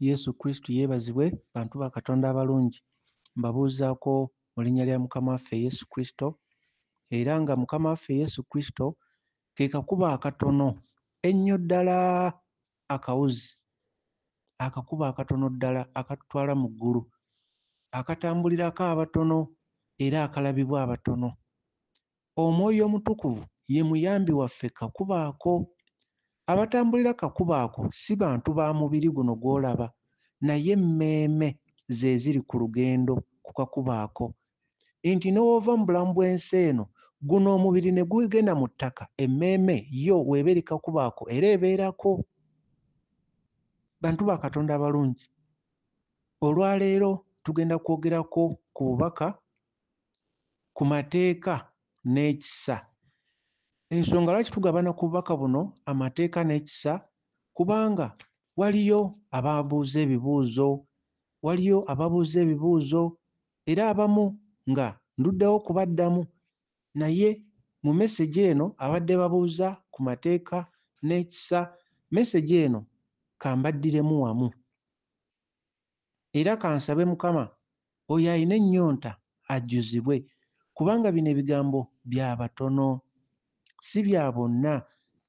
Yesu Kristo yeebazibwe, bantu ba Katonda abalungi. Mbabuuzaako mu linnya lya Mukama waffe Yesu Kristo, era nga Mukama waffe Yesu Kristo ke kakuba akatono ennyo ddala akawuzi, akakuba akatono ddala akatutwala mu ggulu, akatambulirako abatono era akalabibwa abatono. Omwoyo Omutukuvu ye muyambi waffe kakuba ako. Abatambulira kakuba ako si bantu ba mubiri guno gw'olaba, naye emmeeme ze ziri ku lugendo ku kakuba ako. Nti n'owoova mu bulamu bw'ensi eno, guno omubiri ne gugenda mu ttaka, emmeeme yo weeba eri kakuba ako era ebeerako. Bantu ba Katonda abalungi, olwaleero tugenda kwogerako ku bubaka ku mateeka n'ekisa. Ensonga lwaki tugabana ku bubaka buno amateeka n'ekisa, kubanga waliyo ababuuza ebibuuzo, era abamu nga nduddewo kubaddamu, naye mu mesegi eno abadde babuuza ku mateeka n'ekisa, mesegi eno kambaddiremu wamu. Era kansabe Mukama oyo alina ennyonta ajjuzibwe, kubanga bino ebigambo bya batono, si bya bonna.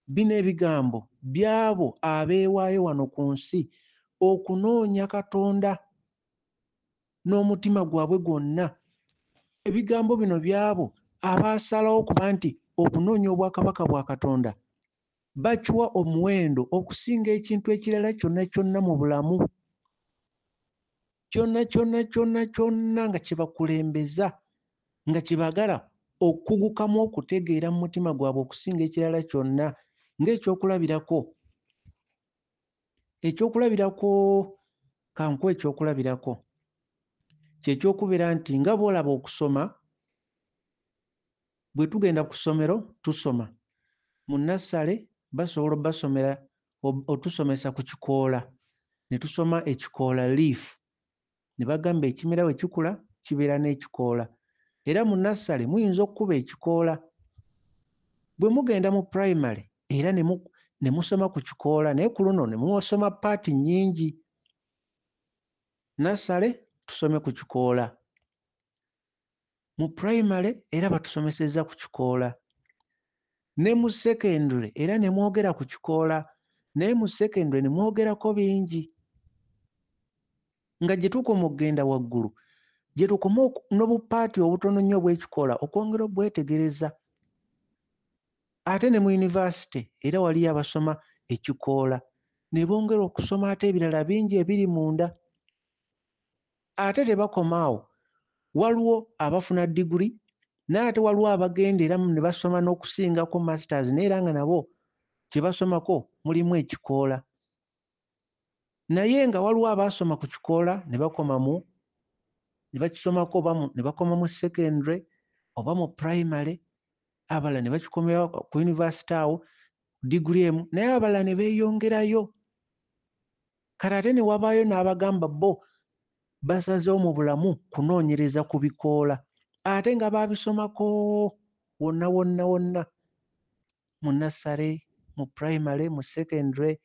Bino ebigambo by'abo abeewaayo wano ku nsi okunoonya Katonda n'omutima gwabwe gwonna. Ebigambo bino by'abo abaasalawo kuba nti okunoonya obwakabaka bwa Katonda bakiwa omuwendo okusinga ekintu ekirala kyonna kyonna mu bulamu, kyonna nga kibakulembeza, nga kibagala okugukamu okutegeera mu mutima gwabwe okusinga ekirala kyonna. Ng'ekyokulabirako kankuwa ekyokulabirako kyekyokubeera nti nga bw'olaba okusoma, bwe tugenda ku ssomero tusoma. Mu nnassale basobola otusomesa ku kikoola, ne tusoma ekikoola leaf, ne bagamba ekimera bwe kikula kibeera n'ekikoola. Era mu nnassale muyinza okukuba ekikoola. Bwe mugenda mu primary era ne musoma ku kikoola, naye ku luno ne musoma paati nnyingi. Nnassale tusome ku kikoola, mu primary era batusomesezza ku kikoola, ne mu secondary era ne mwogera ku kikoola, naye mu secondary ne mwogerako bingi. Nga gye tukoma okugenda waggulu, gye tukoma n'obupaati obutono nnyo obw'ekikoola okwongera obwetegereza. Ate ne mu yunivasite era waliyo abasoma ekikoola, ne bongera okusoma ate ebirala bingi ebiri munda. Ate tebakoma awo, waliwo abafuna diguli, naye ate waliwo abagenda era ne basoma n'okusingako masters, naye era nga nabo kye basomako mulimu ekikoola. Naye nga waliwo abaasoma ku kikoola ne bakisomako oba ne bakoma mu secondary oba mu primary, abalala ne bakikomera ku yunivasite awo diguli emu, naye abalala ne beeyongerayo. Kale ate ne wabaayo n'abagamba bo basazeewo mu bulamu kunoonyereza ku bikoola, ate nga baabisomako wonna mu nnassale, mu primary, mu secondary.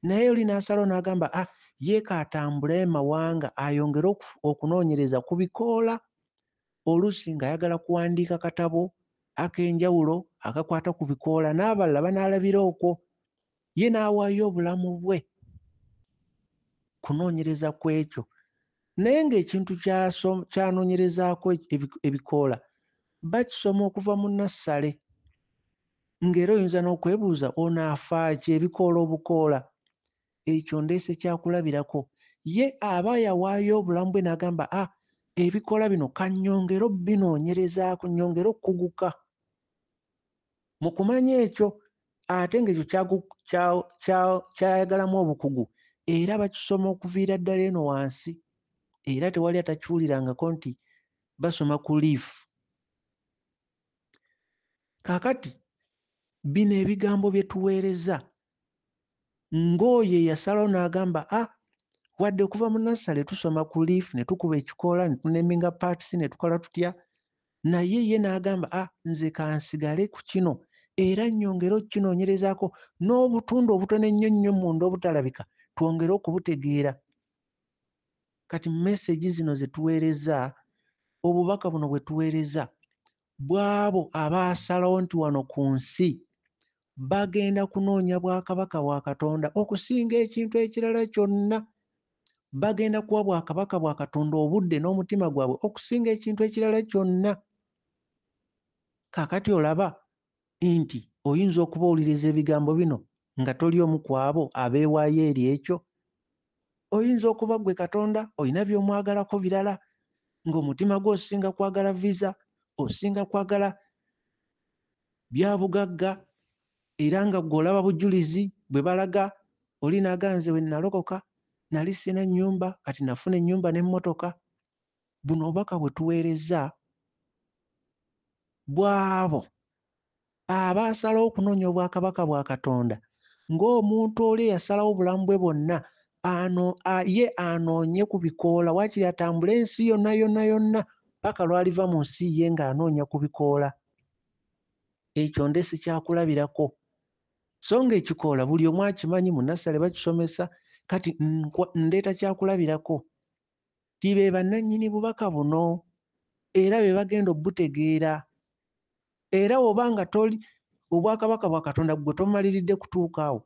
Naye oli n'asalawo n'agamba ye kaatambule mawanga ayongere okunoonyereza ku bikoola, oluusi ng'ayagala kuwandiika katabo ak'enjawulo akakwata ku bikoola, n'abalala banaalabira okwo. Ye n'awaayo obulamu bwe kunoonyereza ku ekyo. Naye ng'ekintu ky'anoonyerezaako ebikoola bakisoma okuva mu nnassale, ng'era oyinza n'okwebuuza ono afa ki ebikoola obukoola. Ekyo ndeese kyakulabirako. Ye aba yawaayo obulamu bwe n'agamba ebikoola bino kannyongere obinoonyerezaako, nnyongere okukuguka. Mu kumanya ekyo ate ng'ekyo kyayagalamu obukugu, era bakisoma okuviira ddala eno wansi, era tewali atakiwulirangako nti basoma ku leaf. Kaakati bino ebigambo bye tuweereza, ng'oyo eyasalawo n'agamba wadde okuva mu nnassale tusoma ku leaf ne tukuba ekikoola ne tuneminga parts ne tukola tutya, naye ye n'agamba nze kansigale ku kino era nnyongere okukinoonyerezaako n'obutundu obutono ennyo munda obutalabika twongere okubutegeera. kati message zino ze tuweereza, obubaka buno bwe tuweereza, bw'abo abaasalawo nti wano ku nsi bagenda kunoonya bwakabaka bwa Katonda okusinga ekintu ekirala kyonna. Bagenda kuwa bwakabaka bwa Katonda obudde n'omutima gwabwe okusinga ekintu ekirala kyonna. Kaakati olaba nti oyinza okuba owuliriza ebigambo bino nga toli omu ku abo abeewaayo eri ekyo. Oyinza okuba ggwe Katonda olina by'omwagalako birala, ng'omutima gwo osinga kwagala visa, osinga kwagala bya bugagga, era nga gw'olaba bujulizi bwe balaga oli n'aganze bwe nalokoka nali sina nnyumba kati nafuna ennyumba n'emmotoka. Buno obubaka bwe tuweereza bw'abo abaasalawo okunoonya obwakabaka bwa Katonda ng'omuntu oli eyasalawo obulamu bwe bwonna ye anoonye ku bikoola, waakiri atambule ensi yonna yonna yonna paka lw'aliva mu nsi ye ng'anoonya ku bikoola. Ekyo ndesi kyakulabirako. So nga ekikoola buli omu akimanyi, mu nassale bakisomesa, kati ndeeta kyakulabirako. Ti be bannannyini bubaka buno era be bagenda obutegeera. Era oba nga toli obwakabaka bwa Katonda gwe tomaliridde kutuuka awo,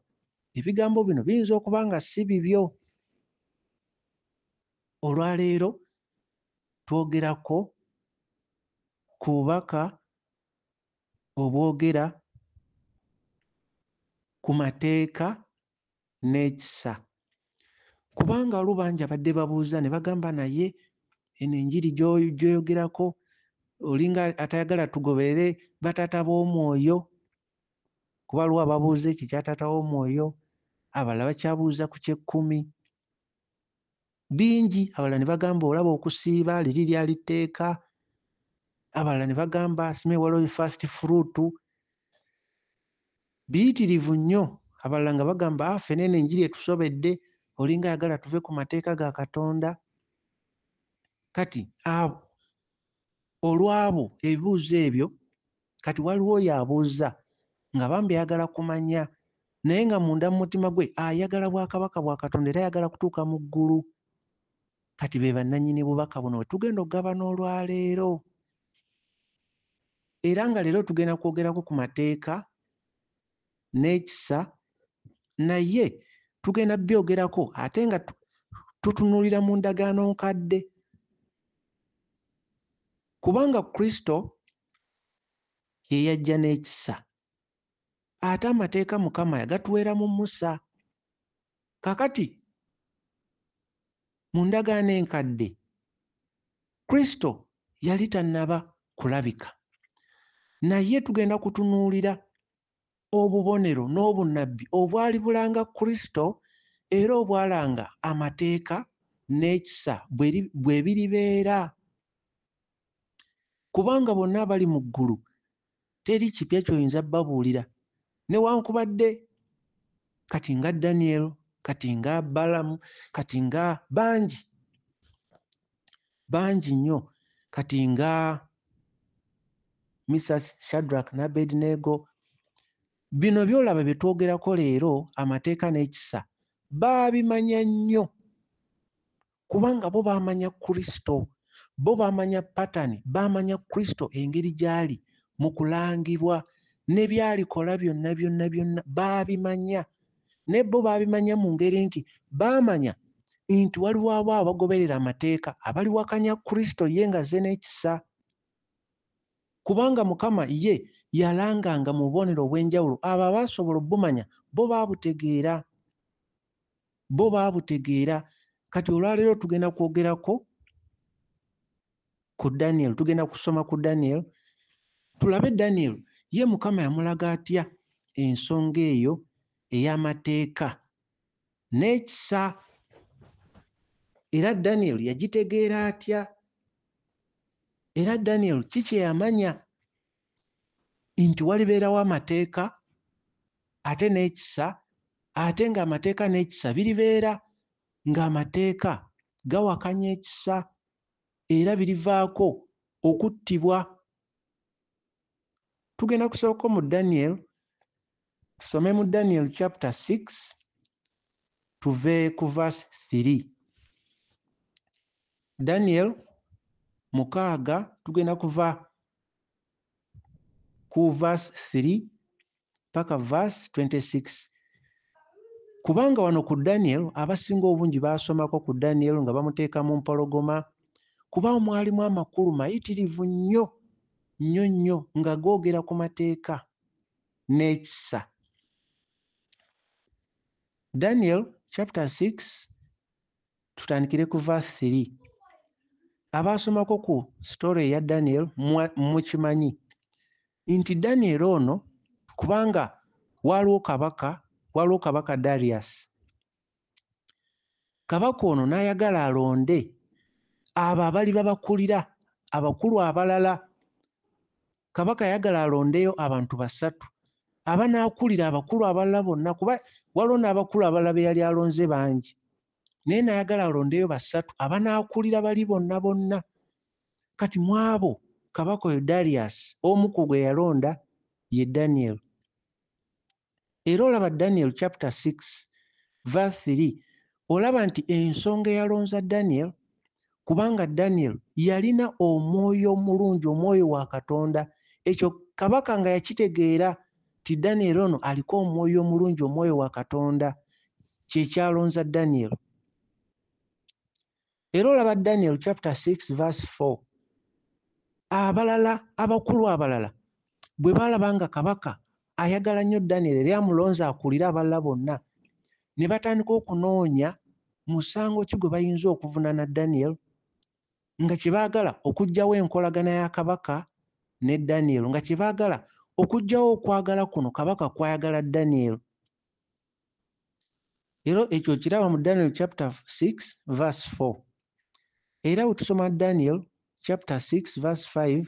ebigambo bino biyinza okuba nga si bibyo. Olwaleero twogerako ku bubaka obwogera ku mateeka n'ekisa. Kubanga olubanji abadde babuuza ne bagamba naye eno enjiri gy'oyogerako olinga atayagala tugoberere bataata b'omwoyo. Kuba lwa babuuza eki kya taata w'omwoyo, abalala bakyabuuza ku ky'ekkumi. Bingi, abalala ne bagamba olaba okusiiba liri lyali tteeka, abalala ne bagamba simewalo first fruit. Biyitirivu nnyo. Abalala nga bagamba ffe nene enjiri etusobedde, olinga ayagala tuve ku mateeka ga Katonda. Kati abo olwabo ebibuuzo ebyo, kati waliwo oyo abuuza nga bambi ayagala kumanya naye nga munda mu mutima gwe ayagala bwakabaka bwa Katonda era ayagala kutuuka mu ggulu. Kati be bannannyini bubaka buno bwe tugenda okugabana olwaleero. Era nga leero tugenda kwogerako ku mateeka n'ekisa, naye tugenda byogerako ate nga tutunuulira mu ndagaano nkadde. Kubanga Kristo ye yajja n'ekisa, ate amateeka Mukama yagatuweera mu Musa. Kakati mu ndagaano enkadde Kristo yali tannaba kulabika, naye tugenda kutunuulira obubonero n'obunnabbi obwali bulanga Kristo era obwalanga amateeka n'ekisa bwe biribeera. Kubanga bonna abali mu ggulu teri kipya ky'oyinza babuulira, newankubadde kati nga Daniel, kati nga Balamu, kati nga bangi nnyo, kati nga Misasi, Shadrach ne Abednego. Bino byolaba bye twogerako leero, amateeka n'ekisa, baabimanya nnyo kubanga bo baamanya Kristo, bo baamanya patani, baamanya Kristo engeri gy'ali mu kulangibwa ne by'alikola byonna byonna byonna baabimanya. Ne bo baabimanya mu ngeri nti baamanya nti waliwo abo abagoberera amateeka abaliwakanya Kristo ye nga azze n'ekisa. Kubanga Mukama ye yalanganga mu bubonero obw'enjawulo, abo abaasobola obbumanya bo baabutegeera. Kati olwaleero tugenda kwogerako ku Daniel, tugenda kusoma ku Daniel tulabe Daniel ye Mukama yamulaga atya ensonga eyo ey'amateeka n'ekisa, era Daniel yagitegeera atya, era Daniel kiki yamanya nti walibeerawo amateeka ate n'ekisa, ate ng'amateeka n'ekisa biribeera ng'amateeka gawakanya ekisa era birivaako okuttibwa. Tugenda kusooka mu Daniel, tusome mu Daniel chapter 6 tuve ku verse 3. Daniel 6 tugenda kuva ku verse 3 paka verse 26. Kubanga wano ku Daniel abasinga obungi basomako ku Daniel nga bamuteeka mu mpologoma, kuba mwalimu amakulu mayitirivu nnyo nga googera ku mateeka n'ekisa. Daniel chapter 6 tutandikire ku verse 3. Abasomako ku story ya Daniel mukimanyi nti Daniel ono kubanga waliwo kabaka Darius. Kabaka ono n'ayagala alonde abo abali babakulira abakulu abalala. Kabaka yagala alondeyo abantu 3 abanaakulira abakulu abalala bonna, kuba waliwo n'abakulu abalala be yali alonze bangi, naye n'ayagala alondeyo 3 abanaakulira bali bonna. Kati mu abo kabaka oyo Darius omu ku gwe yalonda ye Daniel. Era olaba Daniel chapter 6 verse 3 olaba nti ensonga eyalonza Daniel kubanga Daniel yalina omwoyo omulungi, omwoyo wa Katonda. Ekyo kabaka nga yakitegeera ti Daniel ono aliko omwoyo omulungi, omwoyo wa Katonda, kyekyalonza Daniel. Era olaba Daniel chapter 6 verse 4 abalala abakulu abalala bwe balaba nga kabaka ayagala nnyo Daniel era amulonza akulira abalala bonna, ne batandika okunoonya musango ki gwe bayinza okuvunaana Daniel, nga kyebaagala okuggyawo enkolagana ya kabaka ne Daniel, nga kyebaagala okuggyawo okwagala kuno kabaka kwayagala Daniel. Era ekyo kiraba mu Daniel chapter 6 verse 4. Era bwe tusoma Daniel chapter 6 verse 5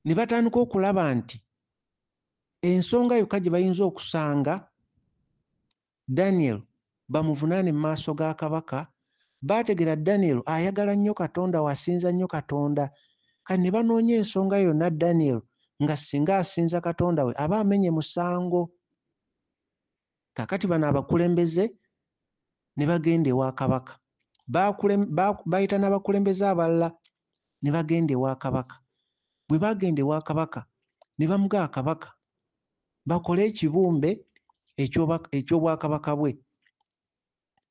ne batandika okulaba nti ensonga yokka gye bayinza okusanga Daniel bamuvunaane mu maaso ga kabaka, baategera Daniel ayagala nnyo Katonda, wasinza nnyo Katonda. Kati ne banoonya ensonga yonna Daniel nga singa asinza Katonda we aba amenye musango. Kakati bano abakulembeze ne bagenda ewa kabaka, bayita n'abakulembeze abalala ne bagenda ewa kabaka. Bwe bagenda ewa kabaka ne bamugamba kabaka bakole ekibumbe eky'obwakabaka bwe,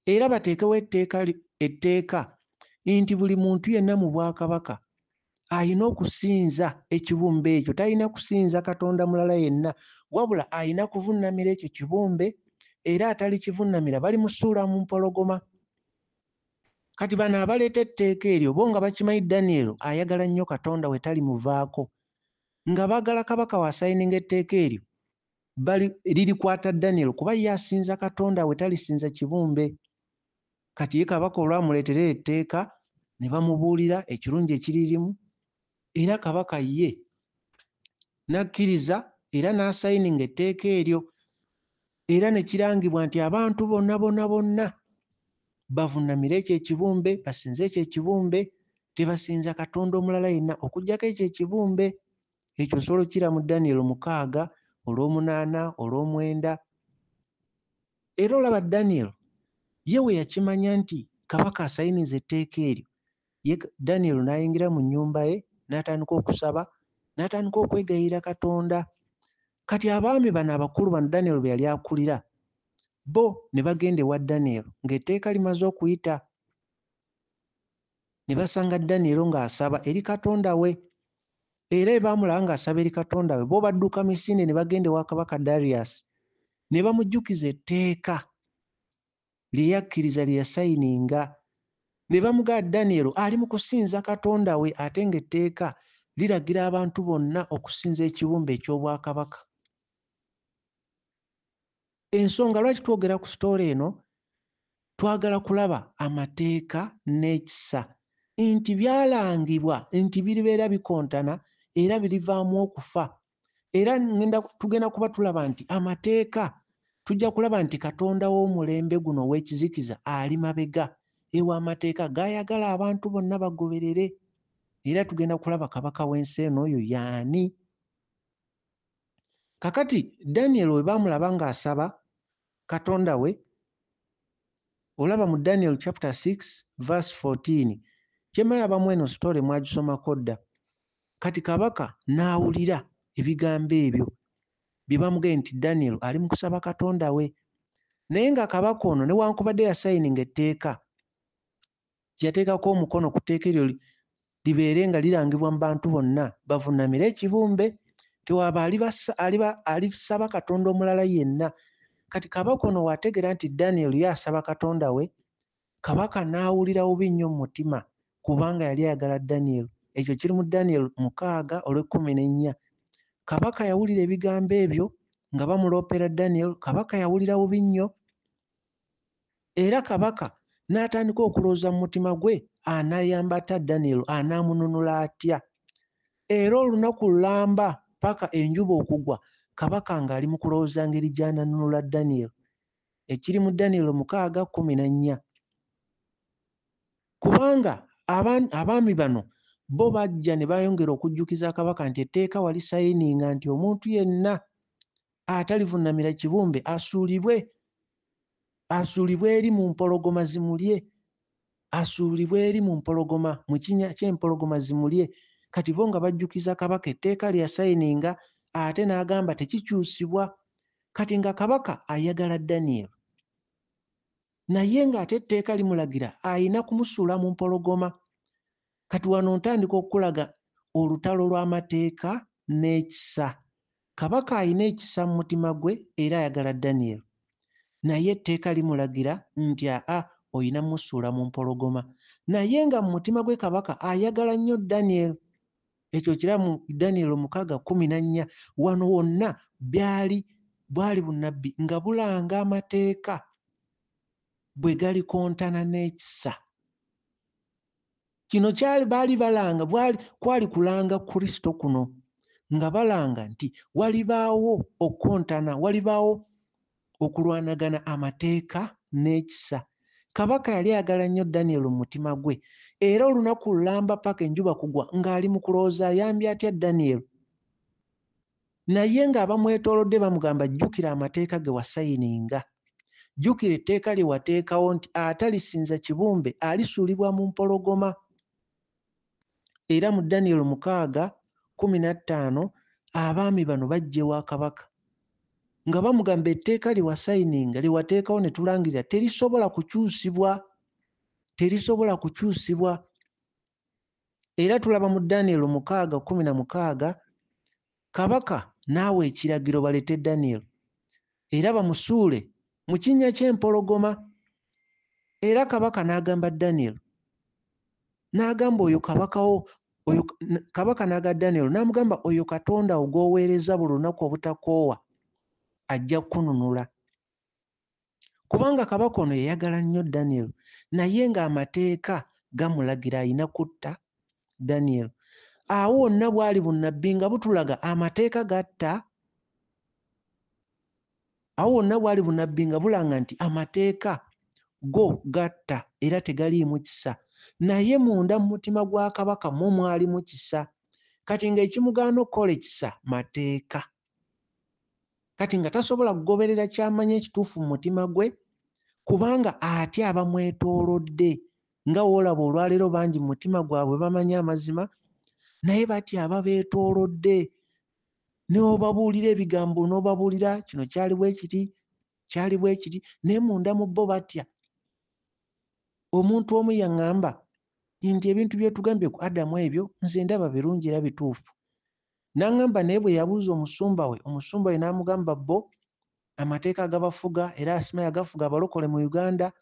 era bateekewo etteeka nti buli muntu yenna mu bwakabaka ayina okusinza ekibumbe ekyo, talina kusinza katonda mulala yenna, wabula ayina kuvunnamira ekyo kibumbe, era atali kivunnamira balimusuula mu mpologoma. Kati bano abaleeta etteeka eryo bo nga bakimanyi Daniel ayagala nnyo Katonda we talimuvaako, nga baagala kabaka wasayininga etteeka eryo lirikwata Daniel kuba ye asinza Katonda we talisinza kibumbe. Kati ye kabaka olwamuleetera etteeka ne bamubuulira ekirungi ekiririmu, era kabaka ye n'akkiriza era n'asayininga etteeka eryo, era ne kirangibwa nti abantu bonna bavunnamire ekyo ekibumbe, basinze ekyo ekibumbe, tebasinza Katonda omulala yenna okuggyako ekyo ekibumbe. Ekyo osobola okukira mu Daniel 6 olw'omunaana olw'omwenda. Era olaba Daniel ye we yakimanya nti kabaka asayiniza etteeka eryo, ye Daniel n'ayingira mu nnyumba ye n'atandika okusaba, n'atandika okwegayirira Katonda. Kati abaami bano abakulu bano Daniel be yali akulira, bo ne bagenda ewa Daniel ng'etteeka limaze okuyita, ne basanga Daniel ng'asaba eri Katonda we. Era baamulaba ng'asaba eri Katonda we, bo badduka misinde ne bagenda ewa kabaka Darius ne bamujjukiza etteeka lye yakkiriza, lye yasayininga. Ne bamugamba Daniel ali mu kusinza Katonda we, ate ng'etteeka liragira abantu bonna okusinza ekibumbe eky'obwakabaka. Ensonga lwaki twogera ku sitoole eno, twagala kulaba amateeka n'ekisa nti byalangibwa nti biribeera bikontana era birivaamu okufa. Era tugenda kuba tulaba nti amateeka, tujja kulaba nti Katonda w'omulembe guno ow'ekizikiza ali mabega ewa amateeka g'ayagala abantu bonna bagoberere. Era tugenda kulaba kabaka w'ensi eno oyo y'ani. Kakati Daniel we baamulaba ng'asaba Katonda we, olaba mu Daniel chapter 6 verse 14 kyemaya abamu eno story mwagisomako dda. Kati kabaka n'awulira ebigambo ebyo bye bamugambye nti Daniel ali mu kusaba Katonda we. Naye nga kabaka ono newankubadde yasayininga etteeka, yateekako omukono ku tteeka eryo libeere nga lirangibwa mu bantu bonna bavuunamire ekibumbe, tewaaba alisaba Katonda omulala yenna. Kati kabaka ono waategeera nti Daniel ye asaba Katonda we, kabaka n'awulira bubi nnyo mu mutima kubanga yali ayagala Daniel. Ekyo kiri mu Daniel 6:14. Kabaka yawulira ebigambo ebyo nga bamuloopera Daniel. Kabaka yawulira bubi nnyo, era kabaka n'atandika okulowooza mu mutima gwe anaayamba ata Daniel, anaamununula atya. Era olunaku lulamba paka enjuba okugwa, kabaka ng'ali mu kulowooza ngeri gy'ananunula Daniel. Ekiri mu Daniel 6:14. Kubanga abaami bano bo bajja ne bayongera okujjukiza kabaka nti etteeka wali sayininga nti omuntu yenna atalivuunamira kibumbe asuulibwe eri mu mpologoma zimulye, asuulibwe eri mu mpologoma, mu kinnya ky'empologoma zimulye. Kati bo nga bajjukiza kabaka etteeka lye yasayininga ate n'agamba tekikyusibwa. Kati nga kabaka ayagala Daniel, naye ng'ate etteeka limulagira ayina kumusuula mu mpologoma. Kati wano ntandika okukulaga olutalo lw'amateeka n'ekisa. Kabaka ayina ekisa mu mutima gwe era ayagala Daniel, naye etteeka limulagira nti oyina musuula mu mpologoma. Naye nga mu mutima gwe kabaka ayagala nnyo Daniel. Ekyo kiraba mu Daniel 6:14. Wano wonna bwali bunnabbi nga bulanga amateeka bwe gali kontana n'ekisa. Kino baali balanga kwali kulanga Kristo kuno, nga balanga nti walibaawo okukontana, walibaawo okulwanagana amateeka n'ekisa. Kabaka yali ayagala nnyo Daniel mu mutima gwe, era olunaku lulamba paka enjuba kugwa ng'ali mu kulowooza ayambye atya Daniel. Naye ng'abamwetoolodde bamugamba jjukira amateeka ge wasayininga, jjukira etteeka lye wateekawo nti atalisinza kibumbe alisuulibwa mu mpologoma. Era mu Daniel 6:15 abaami bano bajja ewa kabaka nga bamugamba etteeka lye wasayininga lye wateekawo ne tulangirira terisobola kukyusibwa. Era tulaba mu Daniel 6:16 kabaka naawe ekiragiro balete Daniel era bamusuule mu kinnya ky'empologoma. Era kabaka n'agamba Daniel, n'agamba kabaka n'agamba Daniel n'amugamba oyo Katonda ogw'oweereza buli lunaku obutakoowa ajja kukununula. Kubanga kabaka ono yayagala nnyo Daniel, naye ng'amateeka gamulagira ayina kutta Daniel. Awo wonna bwali bunnabbi nga butulaga amateeka gatta. Awo wonna bwali bunnabbi nga bulanga nti amateeka go gatta era tegaliimu kisa. Naye munda mu mutima gwa kabaka mwo mwalimu kisa. Kati ng'ekimugaana okukola ekisa mateeka. Kati nga tasobola kugoberera kyamanya ekituufu mu mutima gwe kubanga atya abamwetoolodde. Nga woolaba olwaleero bangi mu mutima gwabwe bamanya amazima, naye batya ababeetoolodde. Ne obabuulira ebigambo n'obabuulira kino kyali bwe kiti, naye munda mu bo batya. Omuntu omu yaŋŋamba nti ebintu bye tugambye ku Adamu ebyo nze ndaba birungi era bituufu. N'aŋŋamba naye bwe yabuuza omusumba we n'amugamba bo amateeka agabafuga era asimaye agafuga abalokole mu Uganda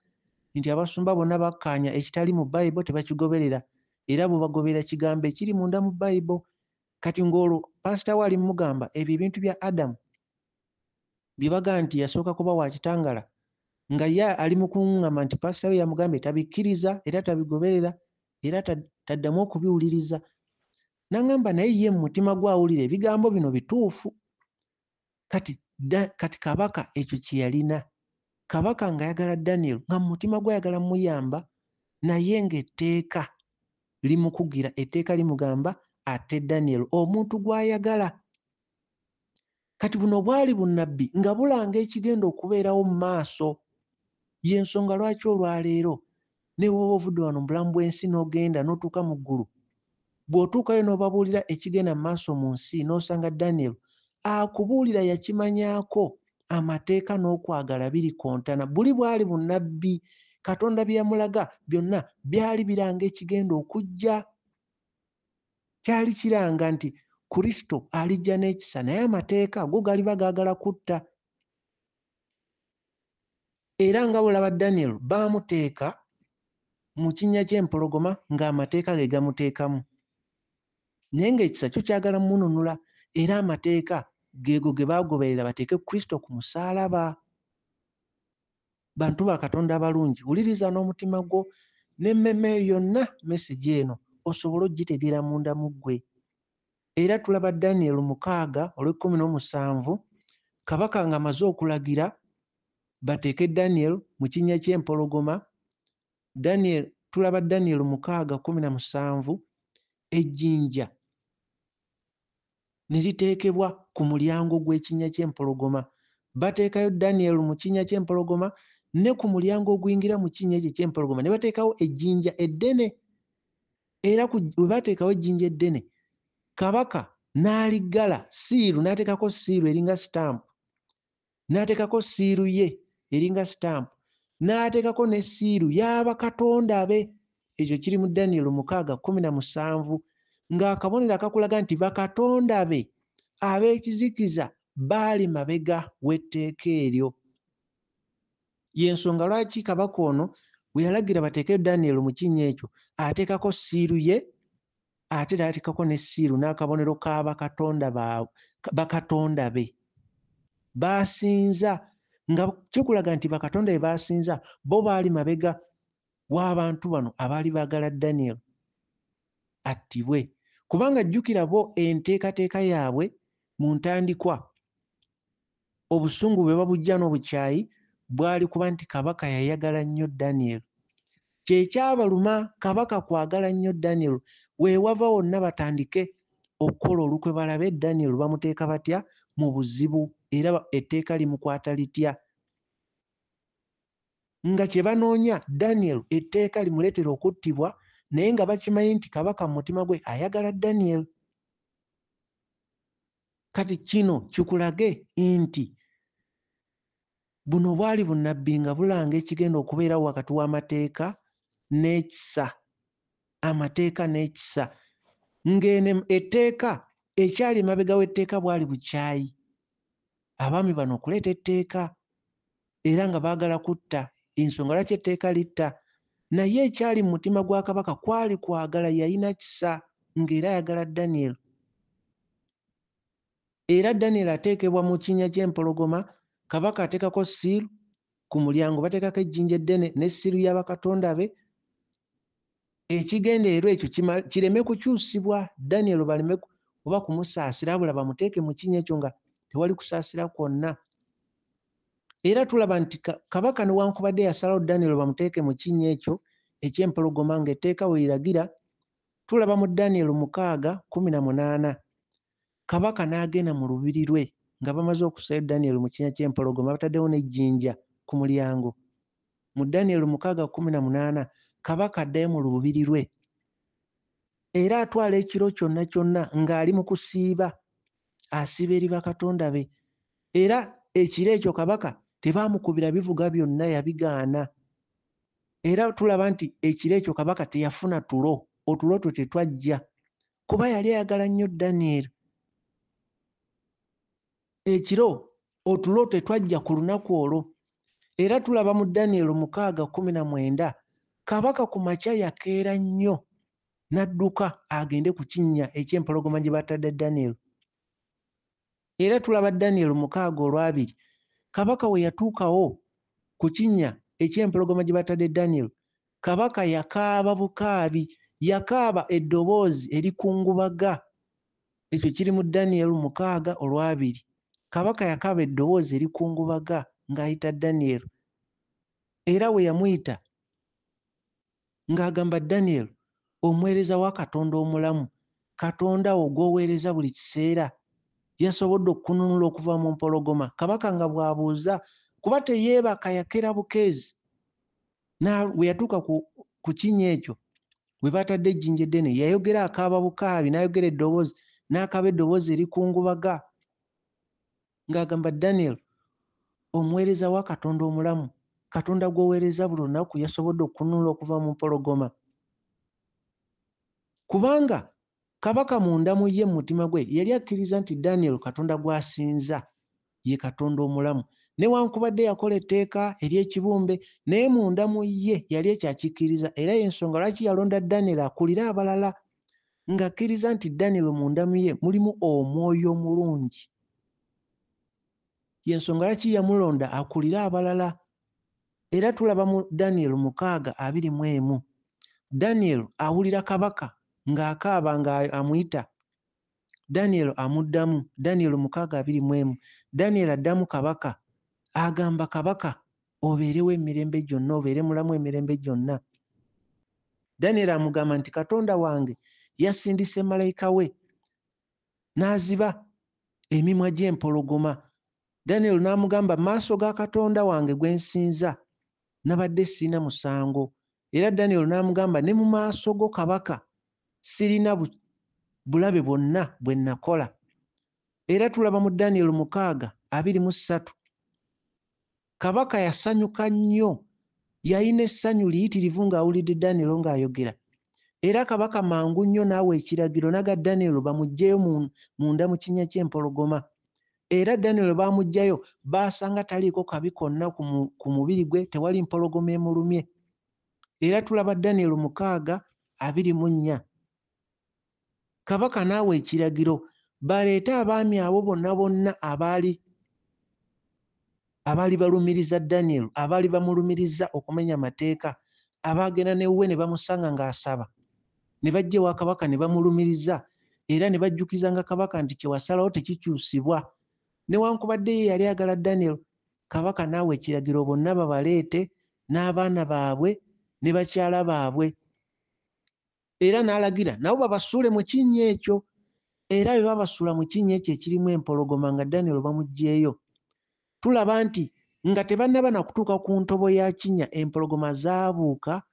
nti abasumba bonna bakkaanya ekitali mu Bayibuli tebakigoberera era bo bagoberera kigambo ekiri munda mu Bayibuli. Kati ng'olwo pasita we ali mugamba ebyo ebintu bya Adamu bye bagaa nti yasooka kuba wa kitangala, nga ye ali mu kuŋŋamba nti pasita we yamugambye tabikkiriza era tabigoberera era taddamu okubiwuliriza. N'aŋŋamba naye ye mu mutima gwe awulira ebigambo bino bituufu. Kati kabaka ekyo kye yalina. Kabaka ng'ayagala Daniel nga mu mutima gwe ayagala muyamba, naye ng'etteeka limukugira, etteeka limugamba ate Daniel omuntu gw'ayagala. Kati buno bwali bunnabbi nga bulanga ekigenda okubeerawo mu maaso. Y'ensonga lwaki olwaleero ne woba ovudde wano mu bulamu bw'ensi n'ogenda n'otuuka mu ggulu, bw'otuukayo n'obabuulira ekigenda mu maaso mu nsi n'osanga Daniel akubuulira yakimanyaako amateeka n'okwagala biri kontana. Buli bwali bunnabbi, Katonda bye yamulaga byonna byali biranga ekigenda okujja. Kyali kiranga nti Kristo alijja n'ekisa, naye amateeka go galiba gaagala kutta. Era nga bw'olaba Daniel baamuteeka mu kinnya ky'empologoma ng'amateeka ge gamuteekamu. Naye ng'ekisa kyo kyagala mununula, era amateeka geego ge baagoberera bateeke Kristo ku musaalaba. Bantu ba Katonda abalungi, wuliriza n'omutima gwo n'emmeeme yonna mesegi eno osobole ogitegeera munda mu ggwe. Era tulaba Daniel 6:17, kabaka ng'amaze okulagira bateeke Daniel mu kinnya ky'empologoma. Tulaba Daniel 6:17, ejjinja ne liteekebwa ku mulyango gw'ekinnya ky'empologoma. Bateekayo Daniel mu kinnya ky'empologoma, ne ku mulyango oguyingira mu kinnya ekyo ky'empologoma ne bateekawo ejjinja eddene. Era bwe bateekawo ejjinja eddene, kabaka n'aliggala siiru, n'ateekako siiru eringa sitampu, n'ateekako siiru ye eringa sitampu, n'ateekako ne siiru y'abakatonda be. Ekyo kiri mu Daniel 6:17, ng'akabonero akakulaga nti bakatonda be ab'ekizikiza baali mabega w'etteeka eryo. Y'ensonga lwaki kabaka ono bwe yalagira bateeke Daniel mu kinnya ekyo ateekako siiru ye, ate n'ateekako ne siiru n'akabonero bakatonda be baasinza, nga kikulaga nti bakatonda be baasinza bo baali mabega w'abantu bano abaali baagala Daniel attibwe. Kubanga jjukira bo enteekateeka yaabwe mu ntandikwa, obusungu bwe babujja n'obukyayi bwali kuba nti kabaka yayagala nnyo Daniel. Kyekyabaluma kabaka kwagala nnyo Daniel, weewava wonna batandike okukola olukwe balabe Daniel bamuteeka batya mu buzibu, era etteeka limukwata litya. Nga kye banoonya Daniel etteeka limuleetera okuttibwa, naye nga bakimanyi nti kabaka mu mutima gwe ayagala Daniel. Kati kino kikulage nti buno bwali bunnabbi nga bulanga ekigenda okubeerawo wakati w'amateeka n'ekisa. Amateeka n'ekisa. Ng'eno etteeka ekyali emabega w'etteeka bwali bukyayi. Abaami bano okuleeta etteeka era nga baagala kutta, ensonga lwaki etteeka litta. Naye ekyali mu mutima gwa kabaka kwali kwagala, yalina kisa ng'era ayagala Daniel. Era Daniel ateekebwa mu kinnya ky'empologoma, kabaka ateekako siiru ku mulyango, bateekako ejjinja eddene ne siiru y'abakatonda be. Ekigendeerwa ekyo kireme kukyusibwa, Daniel baleme oba kumusaasira, wabula bamuteeke mu kinnya ekyo nga tewali kusaasira kwonna. Era tulaba nti kabaka newankubadde yasalawo Daniel bamuteeke mu kinnya ekyo eky'empologoma ng'etteeka we liragira, tulaba mu Daniel 6:18, kabaka n'agenda mu lubiri lwe nga bamaze okusayo Daniel mu kinnya ky'empologoma, bataddewo n'ejjinja ku mulyango. Mu Daniel 6:18 kabaka addayo mu lubiri lwe, era atwala ekiro kyonna kyonna ng'ali mu kusiiba, asiiba eri bakatonda be. Era ekiro ekyo kabaka tebaamukubira bivuga byonna, yabigaana. Era tulaba nti ekiro ekyo kabaka teyafuna tulo, otulo twe tetwajja, kuba yali ayagala nnyo Daniel. Ekiro otulo tetwajja ku lunaku olwo. Era tulaba mu Daniel 6:19, kabaka ku makya yakeera nnyo n'adduka agende ku kinnya eky'empologoma gye batadde Daniel. Era tulaba Daniel 6:2, kabaka we yatuukawo ku kinnya eky'empologoma gye batadde Daniel, kabaka yakaaba bukaabi, yakaaba eddoboozi erikungubaga. Ekyo kiri mu Daniel 6:2. Kabaka yakaaba eddoboozi erikungubaga ng'ayita Daniel. Era we yamuyita ng'agamba Daniel, omuweereza wa Katonda omulamu, Katonda wo gw'oweereza buli kiseera, yasobodde okukununula okuva mu mpologoma. Kabaka nga bw'abuuza, kuba teyeebaka, yakeera bukeezi. we yatuuka ku kinnya ekyo we baatadde ejjinja eddene yayogera akaaba bukaabi n'ayogera eddoboozi n'akaaba eddoboozi erikungubaga ng'agamba Daniel omuweereza wa Katonda omulamu, Katonda gw'oweereza buli lunaku yasobodde okukununula okuva mu mpologoma. Kubanga kabaka munda mu ye mu mutima gwe yali akkiriza nti Daniel Katonda gw'asinza ye Katonda omulamu. Newankubadde yakola etteeka ery'ekibumbe naye munda mu ye yali ekyakikkiriza, era y'ensonga lwaki yalonda Daniel akulire abalala ng'akkiriza nti Daniel munda mu ye mulimu omwoyo omulungi. Y'ensonga lwaki yamulonda akulire abalala. Era tulaba mu Daniel 6:21 Daniel awulira kabaka ng'akaaba ng'amuyita. Daniel amuddamu, Daniel 6:21 Daniel addamu kabaka agamba kabaka obeerewo emirembe gyonna, obeere mulamu emirembe gyonna. Daniel amugamba nti Katonda wange yasindise malayika we n'aziba emimwa gy'empologoma. Daniel n'amugamba maaso ga Katonda wange gwe nsinza nabadde sirina musango. Era Daniel n'amugamba ne mu maaso go kabaka sirina bulabe bwonna bwe nakola. Era tulaba mu Daniel 6:23 kabaka yasanyuka nnyo, yalina essanyu liyitirivu ng'awulidde Daniel ng'ayogera. Era kabaka mangu nnyo n'awa ekiragiro n'aga Daniel bamuggyeyo munda mu kinnya ky'empologoma. Era Daniel baamuggyayo baasanga taliiko kabi konna ku mubiri gwe, tewali mpologoma emulumye. Era tulaba Daniel 6:24 kabaka n'awa ekiragiro baleete abaami abo bonna abaali balumiriza Daniel, abaali bamulumiriza okumenya amateeka, abaagenda newuwe ne bamusanga ng'asaba, ne bajja ewa kabaka ne bamulumiriza, era ne bajjukizanga kabaka nti kye wasalawo tekikyusibwa. Newankubadde ye yali agala Daniel, kabaka n'awa ekiragiro bonna babaleete n'abaana baabwe ne bakyala baabwe. Era n'alagira nabo babasuule mu kinnya ekyo. Era bwe babasuula mu kinnya ekyo ekirimu empologoma nga Daniel bamuggyeyo, tulaba nti nga tebannaba na kutuuka ku ntobo ya kinnya, empologoma zaabuuka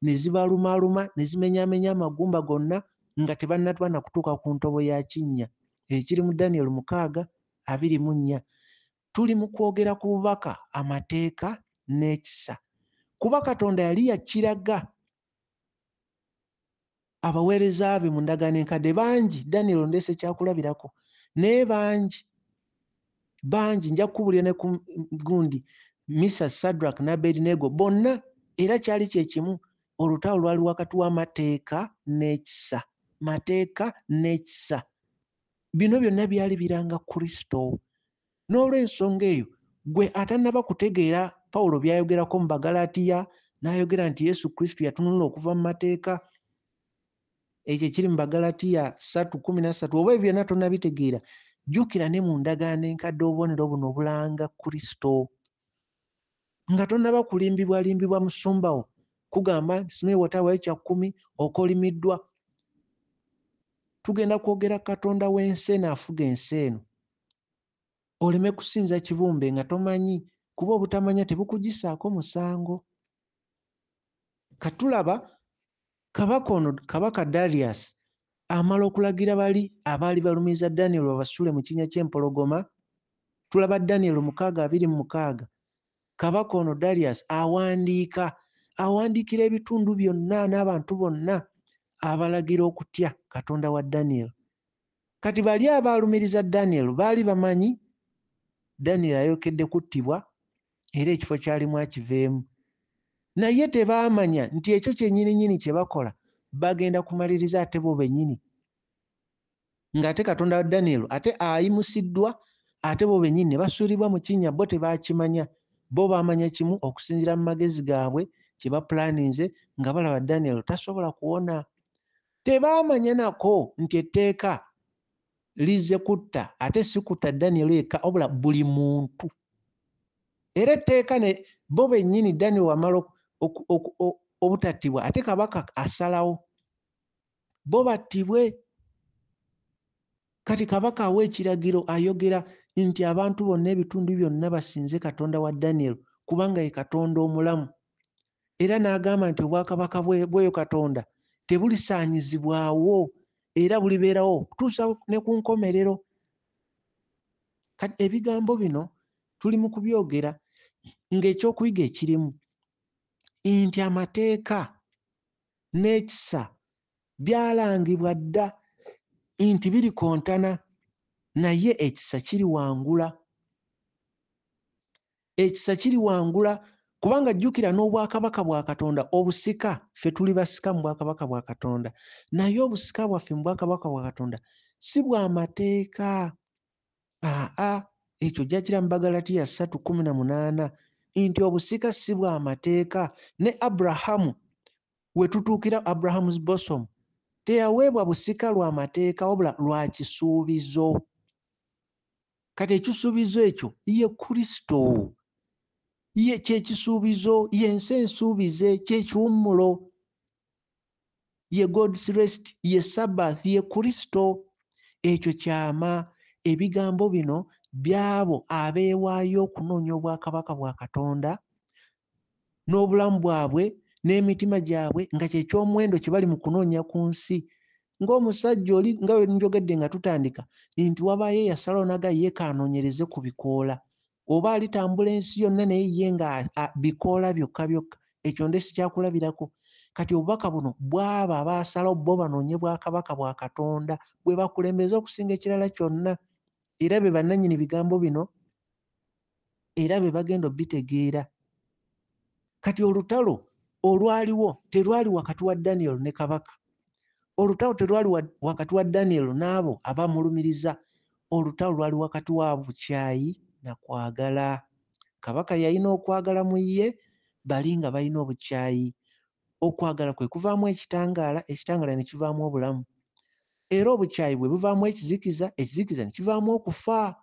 ne zibalumaaluma ne zimenyaamenya amagumba gonna nga tebannaba na kutuuka ku ntobo ya kinnya ekiri mu Daniel 6:24. Tuli mu kwogera ku bubaka, amateeka n'ekisa. Kuba Katonda yali yakiraga abaweereza be mu ndagaano enkadde bangi. Daniel ndeese kyakulabirako naye bangi nja kukubulira ne ku gundi Misa, Shadrach ne Abednego bonna era kyali kye kimu. Olutalo lwali wakati w'amateeka n'ekisa. Mateeka n'ekisa bino byonna byali biranga Kristo. N'olw'ensonga eyo gwe atannaba kutegeera Pawulo by'ayogerako mu Bagalatiya, n'ayogera nti Yesu Kristo yatununula okuva mu mateeka, ekyo kiri mu Bagalatiya 3:13. Oba ebyo byonna tonnabitegeera, jjukira ne mu ndagaano enkadde obubonero buno obulanga Kristo. Nga tonnaba kulimbibwalimbibwa musumbawo kugamba Sime watawayo kya 10 okolimiddwa. Tugenda kwogera Katonda w'ensi eno afuga ensi eno. Oleme kusinza kibumbe nga tomanyi, kuba obutamanya tebukugisaako musango. Katulaba kabaka Darius amala okulagira abaali balumiriza Daniel babasuule mu kinnya ky'empologoma. Tulaba Daniel 6:26 kabaka ono Darius awandiikira ebitundu byonna n'abantu bonna abalagira okutya Katonda wa Daniel. Kati bali abaalumiriza Daniel baali bamanyi Daniel ayokedde kuttibwa era ekifo kyalimu akiveemu, naye tebaamanya nti ekyo kyennyini kye bakola bagenda kumaliriza ate bo bennyini, ng'ate Katonda wa Daniel ate ayimusiddwa, ate bo bennyini ne basuulibwa mu kinnya. Bo tebaakimanya, bo baamanya kimu okusinziira mu magezi gaabwe kye bapulaninze nga balaba Daniel tasobola kuwona. Tebaamanya nako nti etteeka lizze kutta, ate si kutta Daniel yekka wabula buli muntu. Era etteeka ne bo bennyini Daniel wamala obutattibwa ate kabaka asalawo bo battibwe. Kati kabaka awa ekiragiro ayogera nti abantu bonna ebitundu byonna basinze Katonda wa Daniel kubanga ye Katonda omulamu. era n'agamba nti obwakabaka bw'oyo Katonda tebulisaanyizibwawo era bulibeerawo kutuusa ne ku nkomerero. Kati ebigambo bino tuli mu kubyogera ng'ekyokuyiga ekirimu nti amateeka n'ekisa byalangibwa dda nti birikontana, naye ekisa kiri wangula. Ekisa kiri wangula kubanga jjukira n'obwakabaka bwa Katonda obusika, ffe tuli basika mu bwakabaka bwa Katonda, naye obusika bwaffe mu bwakabaka bwa Katonda si bwa mateeka. Ekyo jjakira mu Bagalatiya 3:18 nti obusika si bwa mateeka. Ne Aburahamu we tutuukira, Abraham's bosom, teyaweebwa busika lwa mateeka wabula lwa kisuubizo. Kati ekisuubizo ekyo ye Kristo, ye kyekisuubizo, yensi ensuubize, kyekiwummulo, ye God's rest, ye Sabbath, ye Kristo. Ekyo kyama. Ebigambo bino byabo abeewaayo okunoonya obwakabaka bwa Katonda n'obulamu bwabwe n'emitima gyabwe nga kyekyomuwendo kye bali mu kunoonya ku nsi. Ng'omusajja oli nga bwe njogedde nga tutandika nti wabaayo eyasalawo naga ye kaanoonyereze ku bikoola, oba alitambula ensi yonna naye ye nga bikoola byokka byokka, ekyo nde sikyakulabirako. Kati obubaka buno bw'abo abaasalawo bo banoonye bwakabaka bwa Katonda bwe bakulembeza okusinga ekirala kyonna, era be bannannyini bigambo bino era be bagenda obbitegeera. Kati olutalo olwaliwo terwali wakati wa Danyeri ne kabaka. Olutalo terwali wakati wa Danyeri n'abo abamulumiriza. Olutalo lwali wakati wa bukyayi na kwagala. Kabaka yalina okwagala mu ye, bali nga balina obukyayi. Okwagala kwe kuvaamu ekitangaala, ekitangaala ne kivaamu obulamu. Era obukyayi bwe buvaamu ekizikiza, ekizikiza ne kivaamu okufa.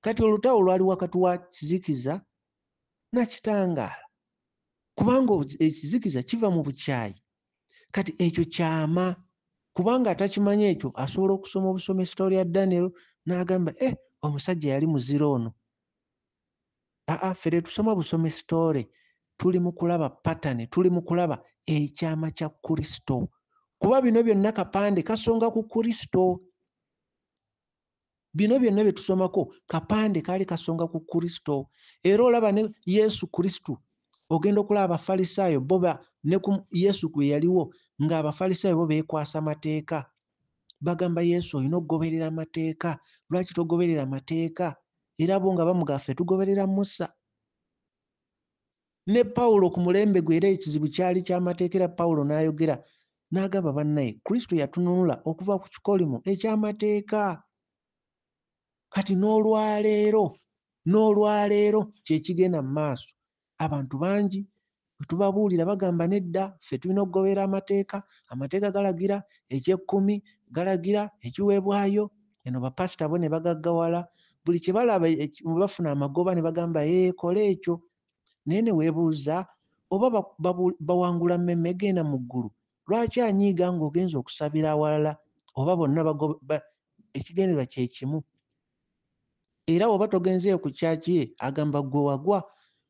Kati olutalo lwali wakati wa kizikiza na kitangaala, kubanga ekizikiza kiva mu bukyayi. Kati ekyo kyama, kubanga atakimanyi ekyo asobola okusoma obusoma esitoola ya Danyeri n'agamba omusajja yali muziro ono. Ffe tusoma busoma esitoole, tuli mu kulaba patane, tuli mu kulaba ekyama kya Kristo, kuba bino byonna kapande kasonga ku Kristo. Bino byonna bye tusomako kapande kaali kasonga ku Kristo. Era olaba ne Yesu Kristo, ogenda okulaba Abafalisaayo bo ne ku Yesu gwe yaliwo ng'Abafalisaayo bo beekwasa mateeka, bagamba Yesu olina okugoberera amateeka. Lwaki togoberera amateeka? Era bo nga bamugaa ffe tugoberera Musa. Ne Pawulo ku mulembe gwe era ekizibu kyali ky'amateeka, era Pawulo n'ayogera n'agamba bannaye Kristo yatununula okuva ku kikolimo eky'amateeka. Kati n'olwaleero kye kigenda mu maaso. Abantu bangi bwe tubabuulira bagamba nedda, ffe tulina okugoberera amateeka. Amateeka galagira eky'ekkumi, galagira ekiweebwayo. Eno bapasita bo ne bagaggawala. Buli kye balaba bwe bafuna amagoba ne bagamba kola ekyo. Naye ne weebuuza oba bawangula mmemme genda mu ggulu, lwaki anyiiga ng'ogenza okusabira awalala? Oba bonna ekigendererwa kye kimu. Era oba togenzeeyo ku kyaki ye agamba ggwe wagwa,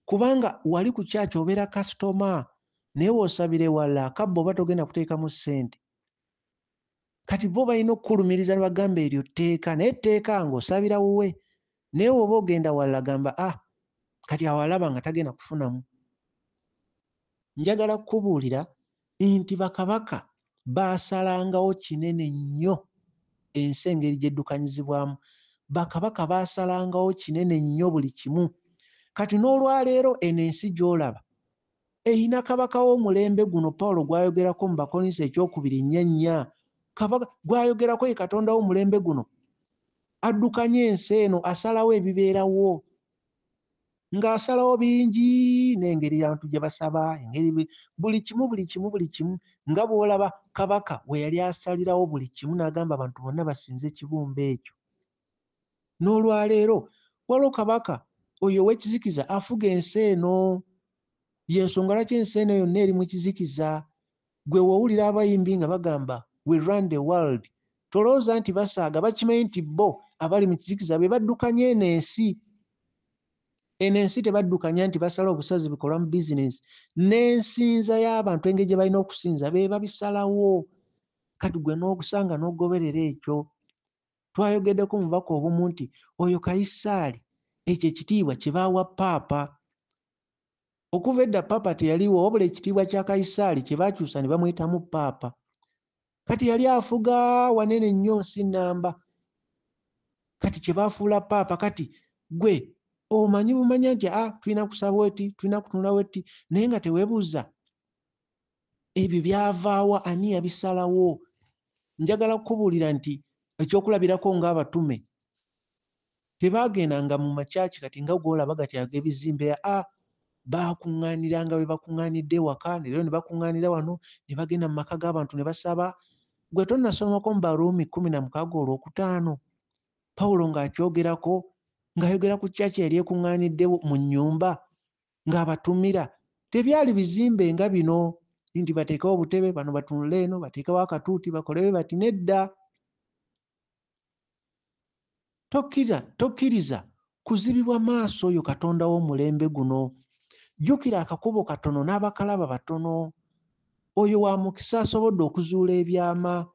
kubanga wali ku kyaki obeera kasitoma, naye w'osabira ewalala akabba oba togenda kuteekamu ssente. Kati bo balina okukulumiriza ne bagamba eryo tteeka, naye etteeka ng'osabira wuwe. Naye woba ogenda walala gamba kati awalaba nga tagenda kufunamu. Njagala kukubuulira nti bakabaka baasalangawo kinene nnyo ensi engeri gy'eddukanyizibwamu. Bakabaka baasalangawo kinene nnyo buli kimu. Kati n'olwaleero eno ensi gy'olaba eyina kabaka w'omulembe guno Pawulo gw'ayogerako mu Bakolinso 2:4. Kabaka gw'ayogerako ye Katonda w'omulembe guno addukanya ensi eno, asalawo ebibeerawo, ng'asalawo bingi n'engeri abantu gye basaba, engeri buli kimu nga bw'olaba kabaka we yali asalirawo buli kimu n'agamba abantu bonna basinze ekibumbe ekyo. N'olwaleero waliwo kabaka oyo ow'ekizikiza afuga ensi eno. Y'ensonga lwaki ensi eno yonna eri mu kizikiza. Gwe wowulira abayimbi nga bagamba we run the world, tolowooza nti basaaga, bakimanyi nti bo abali mu kizikiza be baddukanya eno ensi. eno ensi tebaddukanya nti basala obusazi bikolwa mu bizinesi, n'ensinza y'abantu engeri gye balina okusinza be babisalawo. Kati gwe n'ogusanga n'ogoberera ekyo. Twayogeddeko mu bubaka obumu nti oyo Kayisaali ekyo ekitiibwa kye baawa Paapa. Okuva edda Paapa teyaliwo, wabula ekitiibwa kya Kayisaali kye baakyusa ne bamuyitamu Paapa. Kati yali afuga wanene nnyo nsi nnamba. Kati kye baafuula Paapa. Kati gwe omanyi bumanya nti tulina kusaba weti, tulina kutunula weti, naye nga teweebuuza ebyo byavaawa, ani yabisalawo? Njagala kukubuulira nti ekyokulabirako ng'abatume tebaagendanga mu makyaki kati nga gw'olaba gati ag'ebizimbe, baakuŋŋaaniranga bwe bakuŋŋaanidde ewaka, ne leero ne bakuŋŋaanira wano, ne bagenda mu maka g'abantu ne basaba. Gwe tonnasomako mu Baruumi 16:5 Pawulo ng'akyogerako, ng'ayogera ku kyaki yali ekuŋŋaanidde mu nnyumba ng'abatumira. Tebyali bizimbe nga bino nti bateekawo obutebe, bano batunule eno, bateekawo akatuuti, bakolewe bati. Nedda. Tokkiriza kuzibibwa maaso oyo Katonda w'omulembe guno. Jjukira akakubo katono n'abakalaba batono. Oyo wa mukisa asobodde okuzuula ebyama,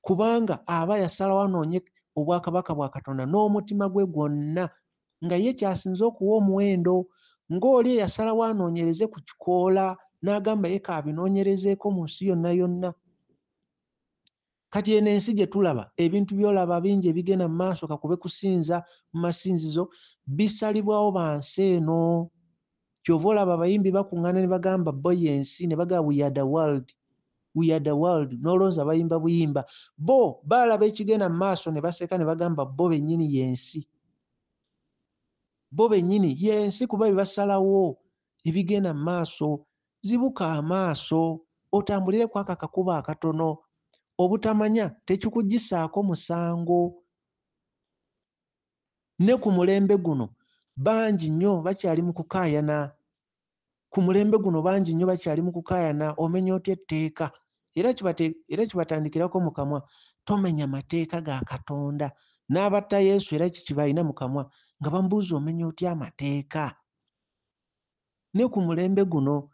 kubanga aba yasalawo anoonye obwakabaka bwa Katonda n'omutima gwe gwonna, nga ye kyasinze okuwa omuwendo. Ng'oli eyasalawo anoonyereze ku kikoola n'agamba ye kaabinoonyerezeeko mu nsi yonna yonna. Kati eno ensi gye tulaba, ebintu by'olaba bingi ebigenda mu maaso, kakube kusinza mu masinzizo, bisalibwawo bansi eno. Kyova olaba abayimbi bakuŋŋaana ne bagamba bo y'ensi, ne bagamba we are the world, we are the world. N'olowooza bayimba buyimba. Bo baalaba ekigenda mu maaso ne baseka ne bagamba bo bennyini y'ensi. Bo bennyini y'ensi kuba bye basalawo ebigenda mu maaso. Zibuka amaaso otambulire ku ako akakubo akatono. Obutamanya tekikugisaako musango. Ne ku mulembe guno bangi nnyo bakyali mu kukaayana. Ku mulembe guno bangi nnyo bakyali mu kukaayana. Omenya otya etteeka? Era kibatandikirako mu kamwa, tomenya mateeka ga Katonda. N'abatta Yesu era kiki balina mu kamwa, nga bamubuuza omenya otya amateeka? Ne ku mulembe guno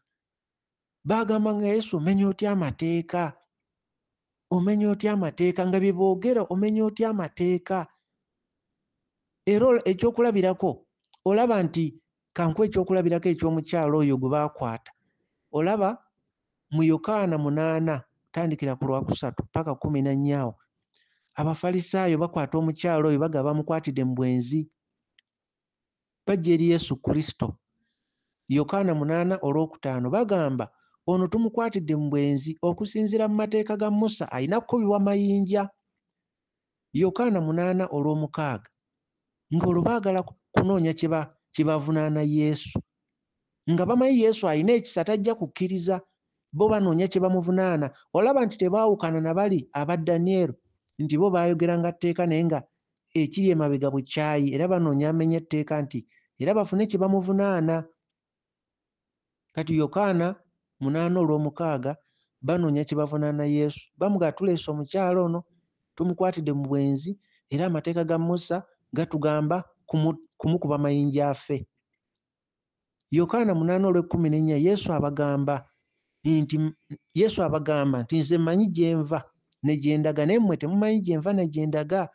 baagamba nga Yesu omenya otya amateeka? Omenya otya amateeka? Nga bye boogera omenya otya amateeka? Era ekyokulabirako olaba nti kankuwa ekyokulabirako eky'omukyalo oyo gwe baakwata. Olaba mu Yokaana 8 tandikira ku 3 paka 14 Abafalisaayo bakwata omukyalo oyo bagaba bamukwatidde mu bwenzi, bajja eri Yesu Kristo. Yokaana 8:5 bagamba ono tumukwatidde mu bwenzi okusinziira mu mateeka ga Musa, alina kukubibwa mayinja. Yokaana 8:6 ng'olwo baagala kunoonya kye bavunaana Yesu, nga bamanyi Yesu alina ekisa tajja kukkiriza, bo banoonya kye bamuvunaana. Olaba nti tebaawukana na bali aba Danyeri nti bo baayogeranga tteeka naye nga ekiri emabega bukyayi, era banoonya amenye etteeka nti era bafune kye bamuvunaana. Kati Yokaana 8:6 banoonya kye bavunaana Yesu, bamugamba tuleese omukyalo ono tumukwatidde mu bwenzi era amateeka ga Musa gatugamba kumukuba mayinja afe. Yokaana 8:14 Yesu abagamba nti nze mmanyi gye nva ne gye ndaga, naye mmwe temumanyi gye nva ne gye ndaga.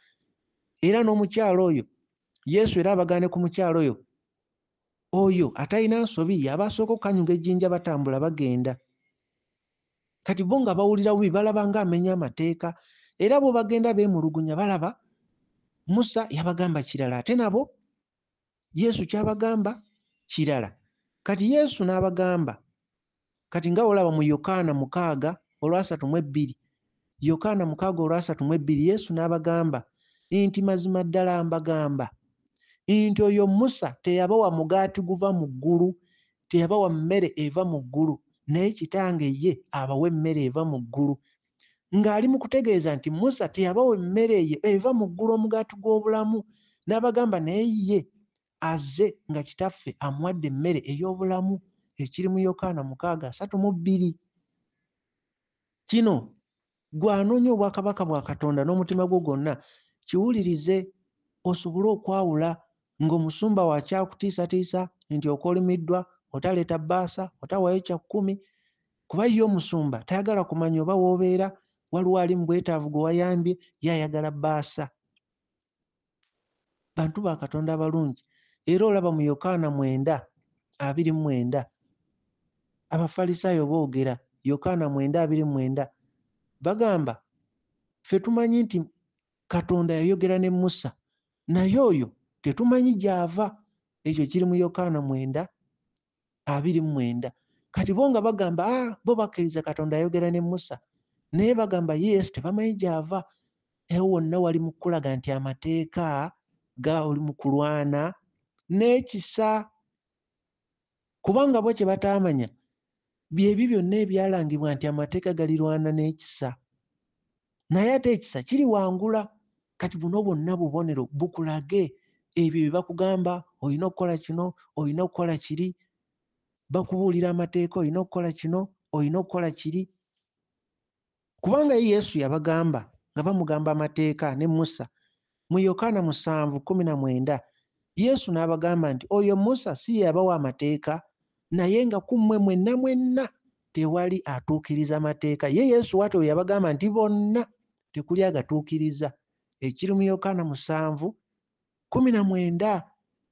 Era n'omukyalo oyo Yesu era abagaane ku mukyalo oyo atalina nsobi yaba asooka okukanyuga ejjinja batambula bagenda. Kati bo nga bawulira bubi balaba ng'amenya amateeka, era bo bagenda beemulugunya balaba Musa yabagamba kirala ate nabo Yesu kyabagamba kirala. Kati Yesu n'abagamba, kati nga olaba mu Yokaana 6:32 Yokaana 6:32 Yesu n'abagamba nti mazima ddala mbagamba nti oyo Musa teyabawa mugaati guva mu ggulu, teyabawa mmere eva mu ggulu, naye Kitange ye abawa emmere eva mu ggulu. Ng'ali mu kutegeeza nti Musa teyabawa emmere ye eva mu ggulu, omugaati gw'obulamu. N'abagamba naye ye azze nga Kitaffe amuwadde emmere ey'obulamu, ekiri mu Yokaana 6:32. Kino gwanoonya obwakabaka bwa Katonda n'omutima gwo gwonna kiwulirize osobole okwawula ng'omusumba wakyakutiisatiisa nti okolimiddwa, otaleeta bbaasa, otawaayo kya 10, kuba ye omusumba tayagala kumanya oba w'obeera waliwo ali mu bwetaavu gwe wayambye, ye ayagala bbaasa. Bantu ba Katonda abalungi, era olaba mu Yokaana 9:29 Abafalisaayo boogera, Yokaana 9:29 bagamba, ffe tumanyi nti Katonda yayogera ne Musa, naye oyo tetumanyi gy'ava. Ekyo kiri mu Yokaana 9:29. Kati bo nga bagamba bo bakkiriza Katonda yayogera ne Musa, naye bagamba Yesu tebamanyi gy'ava. Ewo wonna wali mu kulaga nti amateeka oli mu kulwana n'ekisa, kubanga bo kye bataamanya byebyo byonna ebyalangibwa nti amateeka galirwana n'ekisa, naye ate ekisa kiri wangula. Kati buno bwonna bubonero bukulage ebyo bye bakugamba olina okukola kino, olina okukola kiri, bakubuulira amateeka olina okukola kino, olina okukola kiri. Kubanga Yesu yabagamba nga bamugamba amateeka ne Musa mu Yokaana 7:19 Yesu n'abagamba nti oyo Musa si ye yabawa amateeka, naye nga ku mmwe mwenna mwenna tewali atuukiriza amateeka. Ye Yesu ate oyo yabagamba nti bonna tekuli agatuukiriza. Ekiri mu Yokaana 7:19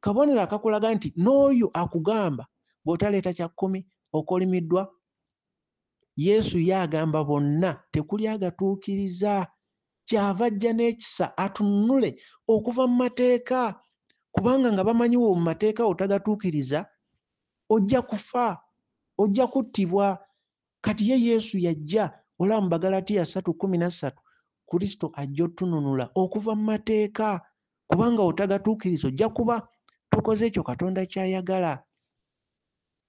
kabonero akakulaga nti n'oyo akugamba bw'otaleeta kya 10 okolimiddwa. Yesu ye agamba bonna tekuli agatuukiriza. Kyava ajja n'ekisa atununule okuva mu mateeka, kubanga nga bamanyiwo mu mateeka otagatuukiriza ojja kufa, ojja kuttibwa. Kati ye Yesu yajja, olaba mu Bagalatiya 3:13 Kristo ajja otununula okuva mu mateeka, kubanga otagatuukiriza ojja kuba tokoze ekyo Katonda ky'ayagala.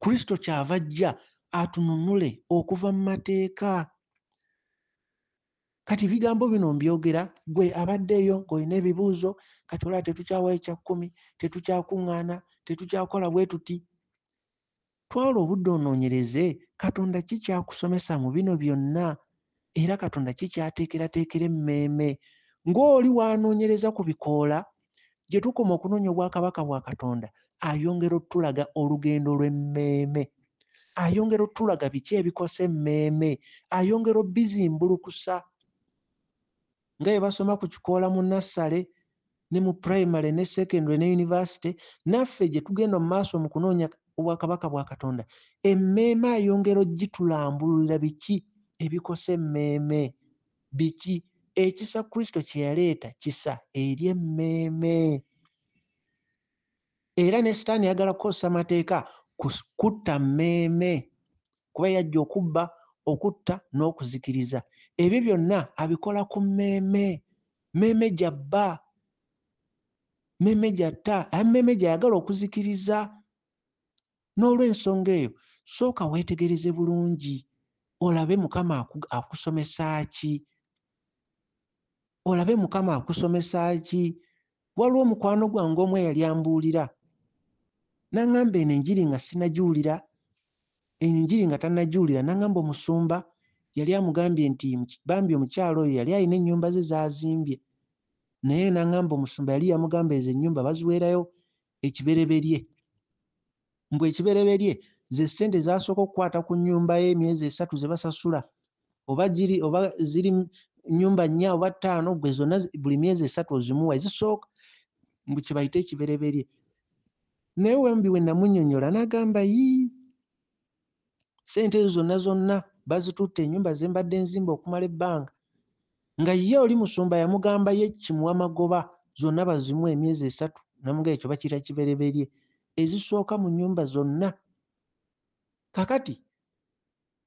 Kristo kyava ajja atununule okuva mu mateeka. Kati ebigambo bino mbyogera gwe abaddeyo ng'olina ebibuuzo, kati olaba tetukyawaayo kya 10, tetukyakuŋŋaana, tetukyakola bwe tuti. Twala obudde onoonyereze Katonda ki kyakusomesa mu bino byonna, era Katonda ki kyateekerateekera emmeeme. Ng'oli wanoonyereza ku bikoola, gye tukoma okunoonya obwakabaka bwa Katonda, ayongera otulaga olugendo lw'emmeeme, ayongera otulaga biki ebikosa emmeeme, ayongera obizimbulukusa. Nga bye basoma ku kikoola mu nassale ne mu primary ne secondary ne university, naffe gye tugenda mu maaso mu kunoonya obwakabaka bwa Katonda, emmeeme ayongera ogitulambulira biki ebikosa emmeeme, biki ekisa Kristo kye yaleeta kisa eri emmeeme. Era ne Sitaani yagala kukozesa amateeka kutta mmeeme, kuba yajja okubba, okutta n'okuzikiriza. Ebyo byonna abikola ku mmeeme. Mmeeme gy'abba, mmeeme gy'atta, mmeeme gy'ayagala okuzikiriza. N'olw'ensonga eyo sooka weetegereze bulungi olabe Mukama akusomesa ki, olabe Mukama akusomesa ki. Waliwo mukwano gwange omu eyali ambuulira n'aŋŋamba eno enjiri nga sinnagiwulira, enjiri nga tannagiwulira, n'aŋŋamba omusumba yali amugambye nti bambi omukyalo oyo yali alina ennyumba ze z'azimbye, naye n'aŋŋamba omusumba yali yamugamba ezo ennyumba baziweerayo ekibereberye, mbwe ekibereberye ze ssente z'asooka okukwata ku nnyumba ye emyezi 3 ze basasula, oba ziri nnyumba 4 oba 5, gwe zonna buli myezi 3 ozimuwa ezisooka, mbwe kye bayita ekibereberye. Naye wembi we namunnyonnyola n'agamba ssente ezo zonna bazitutte ennyumba ze mbadde nzimba okumala ebbanga, nga ye oli musumba yamugamba ye kimuwa magoba zonna bazimuwa emyezi 3, namugamba ekyo bakiyita kibereberye, ezisooka mu nnyumba zonna. Kakati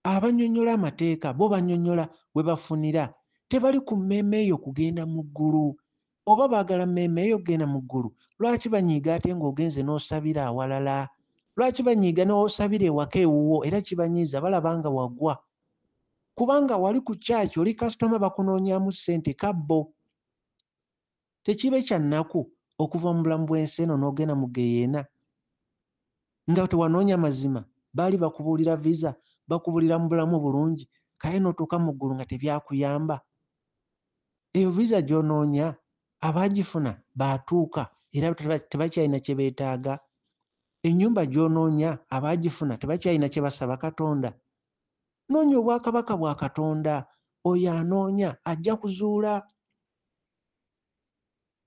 abannyonnyola amateeka bo bannyonnyola we bafunira, tebali ku mmeeme eyo kugenda mu ggulu, oba baagala mmeeme eyo kugenda mu ggulu. Lwaki banyiiga ate ng'ogenze n'osabira awalala? Lwaki banyiiga n'osabira ewaka ewuwo era kibanyiiza balaba nga wagwa? Kubanga wali ku kyaki oli kasitoma bakunoonyaamu ssente kabbo. Tekibe kya nnaku okuva mu bulamu bw'ensi eno n'ogenda mu geyeena nga tewanoonya mazima. Baali bakubuulira visa, bakubuulira mu bulamu bulungi, kale n'otuuka mu ggulu nga tebyakuyamba. Eyo visa gy'onoonya abaagifuna baatuuka era tebakyalina kye beetaaga. Ennyumba gy'onoonya abaagifuna tebakyalina kye basaba Katonda. Noonya obwakabaka bwa Katonda, oyo anoonya ajja kuzuula.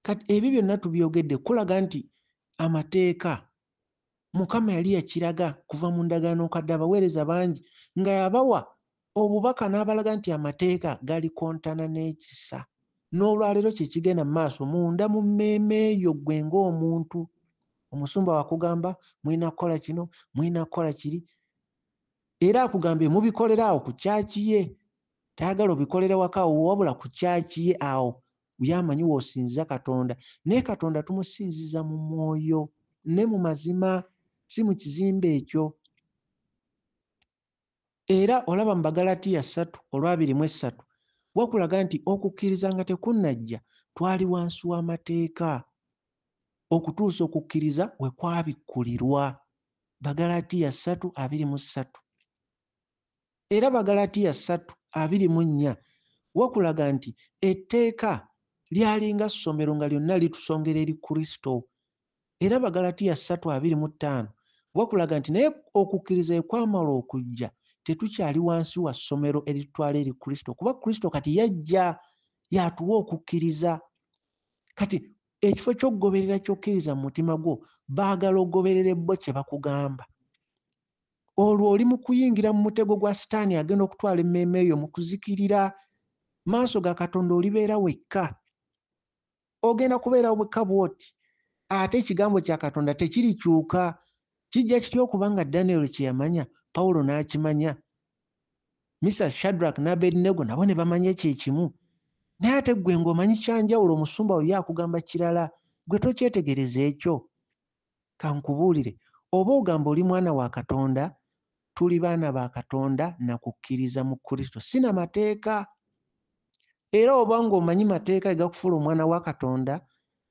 Kati ebyo byonna tubyogedde kulaga nti amateeka Mukama yali yakiraga kuva mu ndagaano kadde abaweereza bangi nga yabawa obubaka n'abalaga nti amateeka gali kontana n'ekisa. N'olwaleero kye kigenda mu maaso munda mu mmeeme eyo ggwe ng'omuntu. Omusumba wakugamba mulina kukola kino, mulina kukola kiri. Era akugambye mubikolera awo ku kyaki ye. Tayagala obikolera waka wabula ku kyaki ye awo yamanyi w'osinziza Katonda. Naye Katonda tumusinziza mu mwoyo ne mu mazima, si mu kizimbe ekyo. Era olaba mu Bagalatiya 3:23 wakulaga nti okukkiriza nga tekunnajja twali wansi w'amateeka okutuusa okukkiriza we kwabikkulirwa. Bagalatiya 3:23. Era Bagalatiya 3:24 wakulaga nti etteeka lyalinga ssomero nga lyonna litusongera eri Kristo. Era Bagalatiya 3:25 wakulaga nti naye okukkiriza bwe kwamala okujja tetukyali wansi wa ssomero eritutwala eri Kristo, kuba Kristo kati yajja yatuwa okukkiriza. Kati ekifo ky'okugoberera ky'okkiriza mu mutima gwo baagala ogoberere bo kye bakugamba. Olwo oli mu kuyingira mu mutego gwa Sitaani agenda okutwala emmeeme eyo mu kuzikirira. Maaso ga Katonda olibeera wekka. Ogenda kubeera wekka bw'oti. Ate ekigambo kya Katonda tekirikyuka. Kijja kitya okuba nga Danyeri kye yamanya Pawulo n'akimanya, Misa Shadrack n'Abednego nabo ne bamanya ekyekimu, naye ate ggwe ng'omanyi kyanjawulo, omusumba oli akugamba kirala, gwe tokyetegereza ekyo. Kankubuulire, oba ogamba oli mwana wa Katonda, tuli baana ba Katonda na kukkiriza mu Kristo, si na mateeka. Era oba ng'omanyi mateeka egakufuula omwana wa Katonda,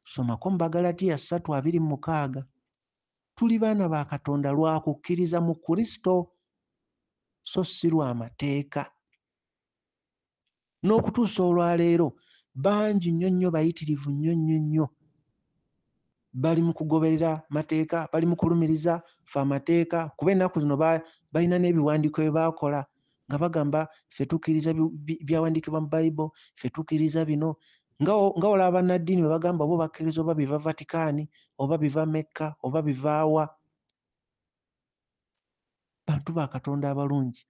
somako mu Bagalatiya 3:26. Tuli baana ba Katonda lwa kukkiriza mu Kristo, so si lwa mateeka. N'okutuusa olwaleero bangi nnyo bayitirivu nnyo bali mu kugoberera mateeka, bali mu kulumiriza ffe amateeka, kuba ennaku zino balina n'ebiwandiiko bye baakola nga bagamba ffe tukkiriza byawandiikibwa mu Bayibuli, ffe tukkiriza bino. Nga olaba bannaddiini bwe bagamba bo bakkiriza oba biva Vatikaani oba biva Mekka oba bivaawa. Bantu ba Katonda abalungi,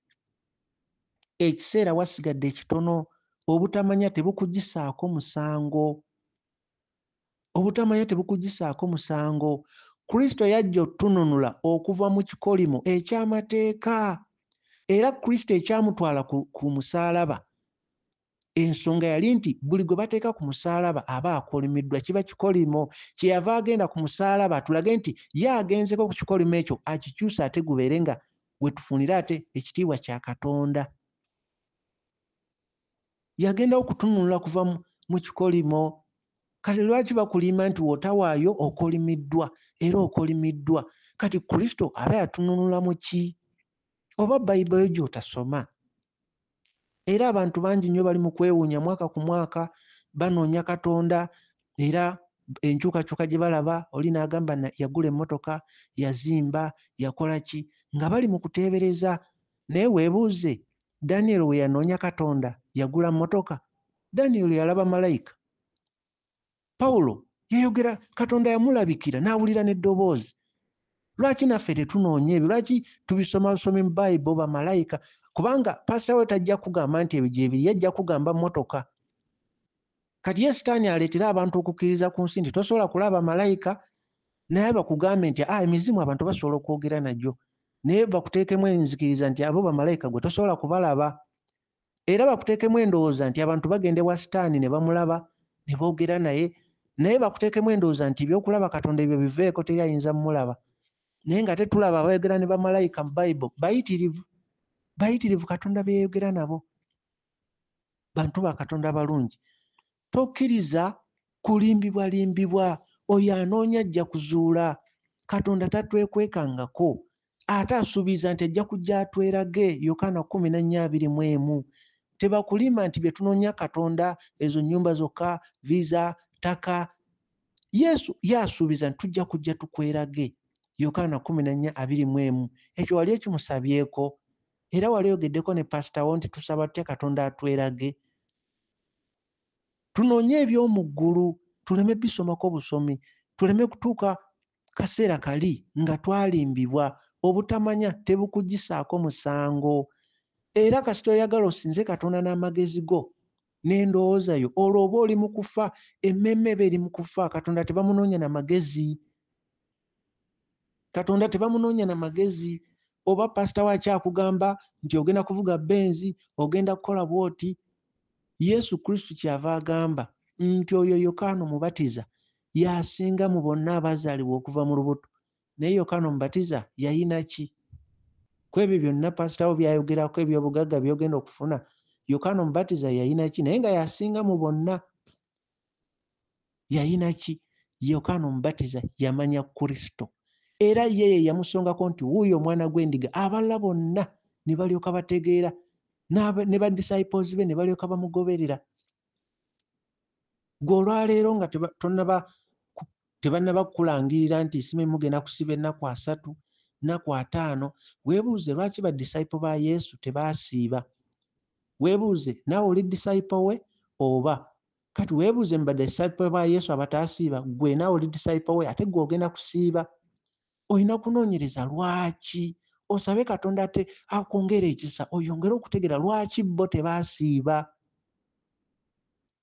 ekiseera wasigadde kitono. Obutamanya tebukugisaako musango. Obutamanya tebukugisaako musango. Kristo yajja otununula okuva mu kikolimo eky'amateeka. Era Kristo ekyamutwala ku musaalaba, ensonga yali nti buli gwe bateeka ku musaalaba aba akolimiddwa, kiba kikolimo. Kyeyava agenda ku musaalaba atulage nti ye agenzeko ku kikolimo ekyo akikyusa ate gubeere nga we tufunira ate ekitiibwa kya Katonda. Yagendawo okutununula kuva mu kikolimo. Kati lwaki bakulimba nti wotawaayo okolimiddwa era okolimiddwa? Kati Kristo aba yatununula mu ki? Oba Bayibuli gy'otasoma? Era abantu bangi nnyo bali mu kwewuunya mwaka ku mwaka banoonya Katonda, era enkyukakyuka gye balaba, oli n'agamba yagula emmotoka, yazimba, yakola ki, nga bali mu kuteebereza. Naye weebuuze, Danyeri we yanoonya Katonda yagula mmotoka? Danyeri yalaba malayika. Pawulo yayogera, Katonda yamulabikira n'awulira n'eddoboozi. Lwaki naffe tetunoonya ebyo? Lwaki tubisoma mu Bayibuli bamalayika? Kubanga pasita we tajja kugamba nti ebyo gye biri, yajja kugamba mmotoka. Kati ye Sitaani aleetera abantu okukkiriza ku nsi nti tosobola kulaba malayika, naye bakugambe nti emizimu abantu basobola okwogera nagyo, naye bakuteekemu enzikiriza nti abo bamalayika gwe tosobola kubalaba. Era bakuteekemu endowooza nti abantu bagenda ewa Sitaani ne bamulaba ne boogera naye, naye bakuteekemu endowooza nti ebyokulaba Katonda ebyo biveeko, teri ayinza mmulaba. Naye nga tetulaba abayogera ne bamalayika mu Bayibuli bayitirivu Katonda bye yayogera nabo. Bantu ba Katonda abalungi, tokkiriza kulimbibwalimbibwa. Oyo anoonya ajja kuzuula. Katonda tatwekwekangako, ate asuubiza nti ajja kujja atwerage. Yokaana 14:21. Tebakulimba nti bye tunoonya Katonda ezo nnyumba zokka, viza, ttaka. Yesu yasuubiza nti tujja kujja tukwerage. Yokaana 14:21. Ekyo wali ekimusabyeko era wali ogeddeko ne pasitawo nti tusaba tutya Katonda atwerage. Tunoonye eby'omu ggulu tuleme bisomako busomi, tuleme kutuuka kaseera kali nga twalimbibwa. Obutamanya tebukugisaako musango. Era kasita oyagala osinze Katonda n'amagezi go n'endowooza yo, olwo oba oli mu kufa, emmemme eba eri mu kufa. Katonda tebamunoonya na magezi. Katonda tebamunoonya na magezi. Oba pasita waaki akugamba nti ogenda kuvuga benzi, ogenda kukola bwoti. Yesu Kristo kyava agamba nti oyo Yokaana Omubatiza yasinga mu bonna abazaalibwa okuva mu lubuto. Naye Yokaana Omubatiza yayina ki? Ku ebyo byonna pasitawo byayogerako eby'obugagga by'ogenda okufuna, Yokaana Omubatiza yayina ki? Naye nga yasinga mu bonna. Yayina ki? Yokaana Omubatiza yamanya Kristo. Era ye yamusongako nti wuuyo omwana gw'endiga. Abalala bonna ne balyoka bategeera, ne ba disciples be ne balyoka bamugoberera. Gwe olwaleero nga tebannaba kukulangirira nti isimu mugenda kusiba ennaku 3, ennaku 5, weebuuze lwaki ba disciple ba Yesu tebaasiiba. Weebuuze naawe oli disciple we oba kati weebuuze mu ba disciple ba Yesu abataasiiba, gwe naawe oli disciple we ate gwe ogenda kusiiba. Olina kunoonyereza lwaki. Osabe Katonda ate akwongera ekisa, oyongere okutegeera lwaki bo tebaasiiba.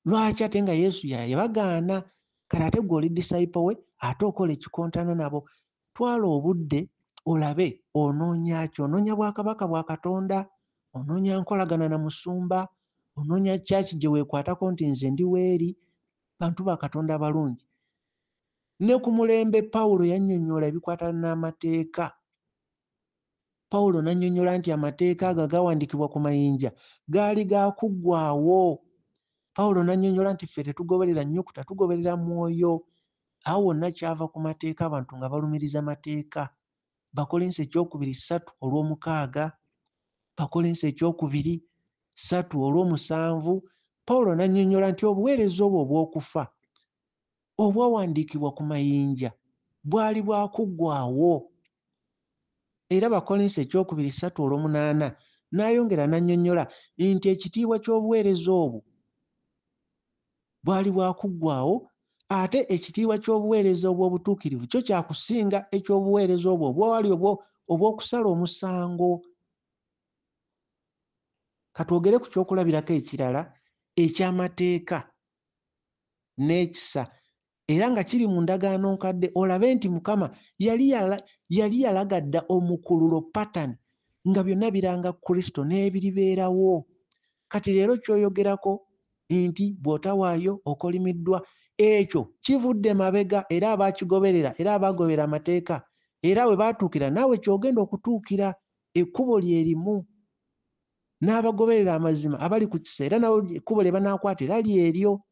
Lwaki ate nga Yesu yabagaana. Kale ate gwe oli disciple we ate okola ekikontana nabo. Twala obudde olabe onoonya ki. Onoonya bwakabaka bwa Katonda, onoonya nkolagana na musumba, onoonya kyaki gye weekwatako nti nze ndi weeri. Bantu ba Katonda abalungi. Ne ku mulembe Pawulo yannyonnyola ebikwatana n'amateeka. Pawulo n'annyonnyola nti amateeka ago agawandiikibwa ku mayinja gaali ga kuggwaawo. Pawulo n'annyonnyola nti ffe tetugoberera nnyukuta, tugoberera mwoyo. Awo wonna kyava ku mateeka, abantu nga balumiriza amateeka. Bakolinso 2:3-6, Bakolinso 2:3-7. Pawulo n'annyonnyola nti obuweereza obwo obw'okufa obwawandiikibwa ku mayinja bwali bwa kuggwaawo. Era Bakolinso 2:3-8 n'ayongera n'annyonnyola nti ekitiibwa ky'obuweereza obwo bwali bwa kuggwaawo, ate ekitiibwa ky'obuweereza obw'obutuukirivu kyo kyakusinga eky'obuweereza obwo obwali obw'okusala omusango. Katwogere ku kyokulabirako ekirala eky'amateeka n'ekisa, era nga kiri mu ndagaano nkadde. Olabe nti Mukama yali yalagadda omukululo pattern nga byonna biranga Kristo n'ebiribeerawo. Kati leero kyoyogerako nti bw'otawaayo okolimiddwa, ekyo kivudde mabega. Era abaakigoberera era abaagoberera amateeka era we baatuukira naawe kyogenda okutuukira. Ekkubo lyerimu. N'abagoberera amazima abali ku kisa era nabo ekkubo lye banaakwata era lyeryo.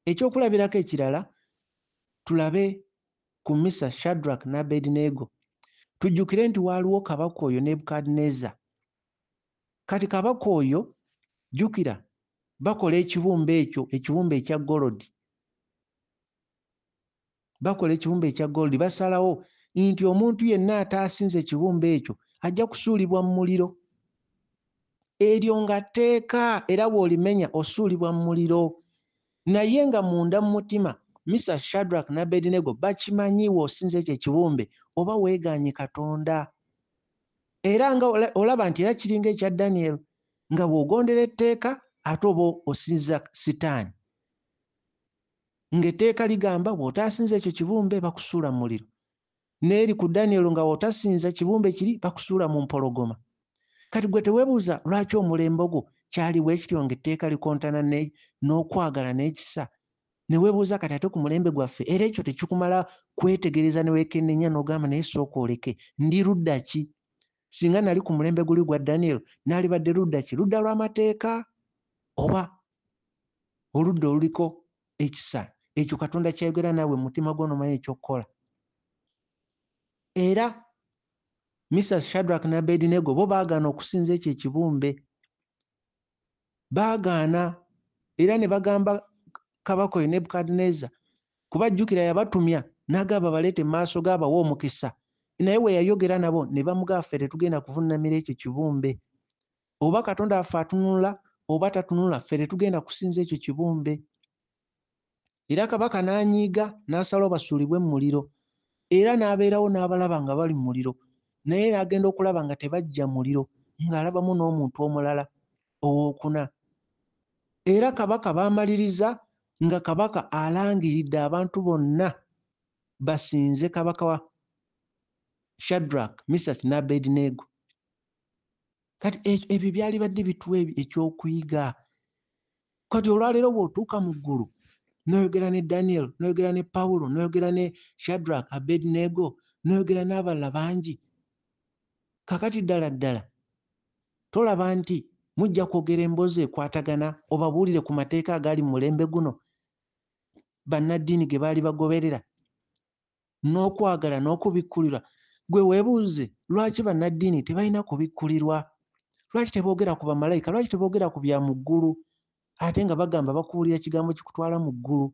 Ekyokulabirako ekirala tulabe ku Misa Shadrach ne Abednego. Tujjukire nti waaliwo kabaka oyo Nebukadneza. Kati kabaka oyo jjukira bakola ekibumbe ekyo, ekibumbe ekya golodi. Bakola ekibumbe ekya golodi, basalawo nti omuntu yenna ataasinze ekibumbe ekyo ajja kusuulibwa mu muliro. Eryo nga tteeka era bw'olimenya osuulibwa mu muliro. Naye nga munda mu mutima Misa Shadrach ne Abednego bakimanyi w'osinze ekyo ekibumbe oba weegaanye Katonda. Era nga olaba nti era kiringa ekya Daniel, nga bw'ogondera etteeka ate oba osinza Sitaani. Ng'etteeka ligamba bw'otaasinza ekyo kibumbe bakusuula mu muliro. N'eri ku Daniel nga bw'otasinza kibumbe kiri bakusuula mu mpologoma. Kati gwe teweebuuza lwaki omulembe gwo kyali bwe kityo ng'etteeka likontana n'okwagala n'ekisa. Ne weebuuza kati ate ku mulembe gwaffe era ekyo tekikumala kwetegereza ne weekennenya n'ogamba naye sooka oleke, ndi ludda ki? Singa nali ku mulembe guli gwa Daniel naalibadde ludda ki? Ludda lw'amateeka oba oludda oluliko ekisa? Ekyo Katonda kyayogera naawe mu mutima gwo n'omanyi eky'okukola. Era Misa Shadrach ne Abednego bo baagaana okusinza ekyo ekibumbe. Baagaana era ne bagamba kabaka oyo Nebukadneza kuba jjukira yabatumya n'agamba baleete mu maaso g'abawa omukisa, naye we yayogera nabo ne bamugamba ffe tetugenda kuvuunamira ekyo kibumbe. Oba Katonda waffe atunula oba tatunula, ffe tetugenda kusinza ekyo kibumbe. Era kabaka n'anyiiga n'asalawo basuulibwe mu muliro, era n'abeerawo n'abalaba nga bali mu muliro, naye n'agenda okulaba nga tebajja mu muliro, ng'alabamu n'omuntu omulala owookuna. Era kabaka baamaliriza nga kabaka alangiridde abantu bonna basinze kabaka wa Shadrach, Mesach ne Abednego. Kati ebyo byali badde bituwa ekyokuyiga. Kati olwaleero bw'otuuka mu ggulu n'oyogera ne Daniel, n'oyogera ne Pawulo, n'oyogera ne Shadrach, Abednego, n'oyogera n'abalala bangi, kakati ddala ddala tolaba nti mujja kwogera emboozi ekwatagana obabuulire ku mateeka agali mu mulembe guno bannaddiini ge baali bagoberera n'okwagala n'okubikkulirwa. Gwe weebuuze lwaki bannaddiini tebalina kubikkulirwa? Lwaki teboogera ku bamalayika? Lwaki teboogera ku bya mu ggulu ate nga bagamba bakubuulira ekigambo kikutwala mu ggulu?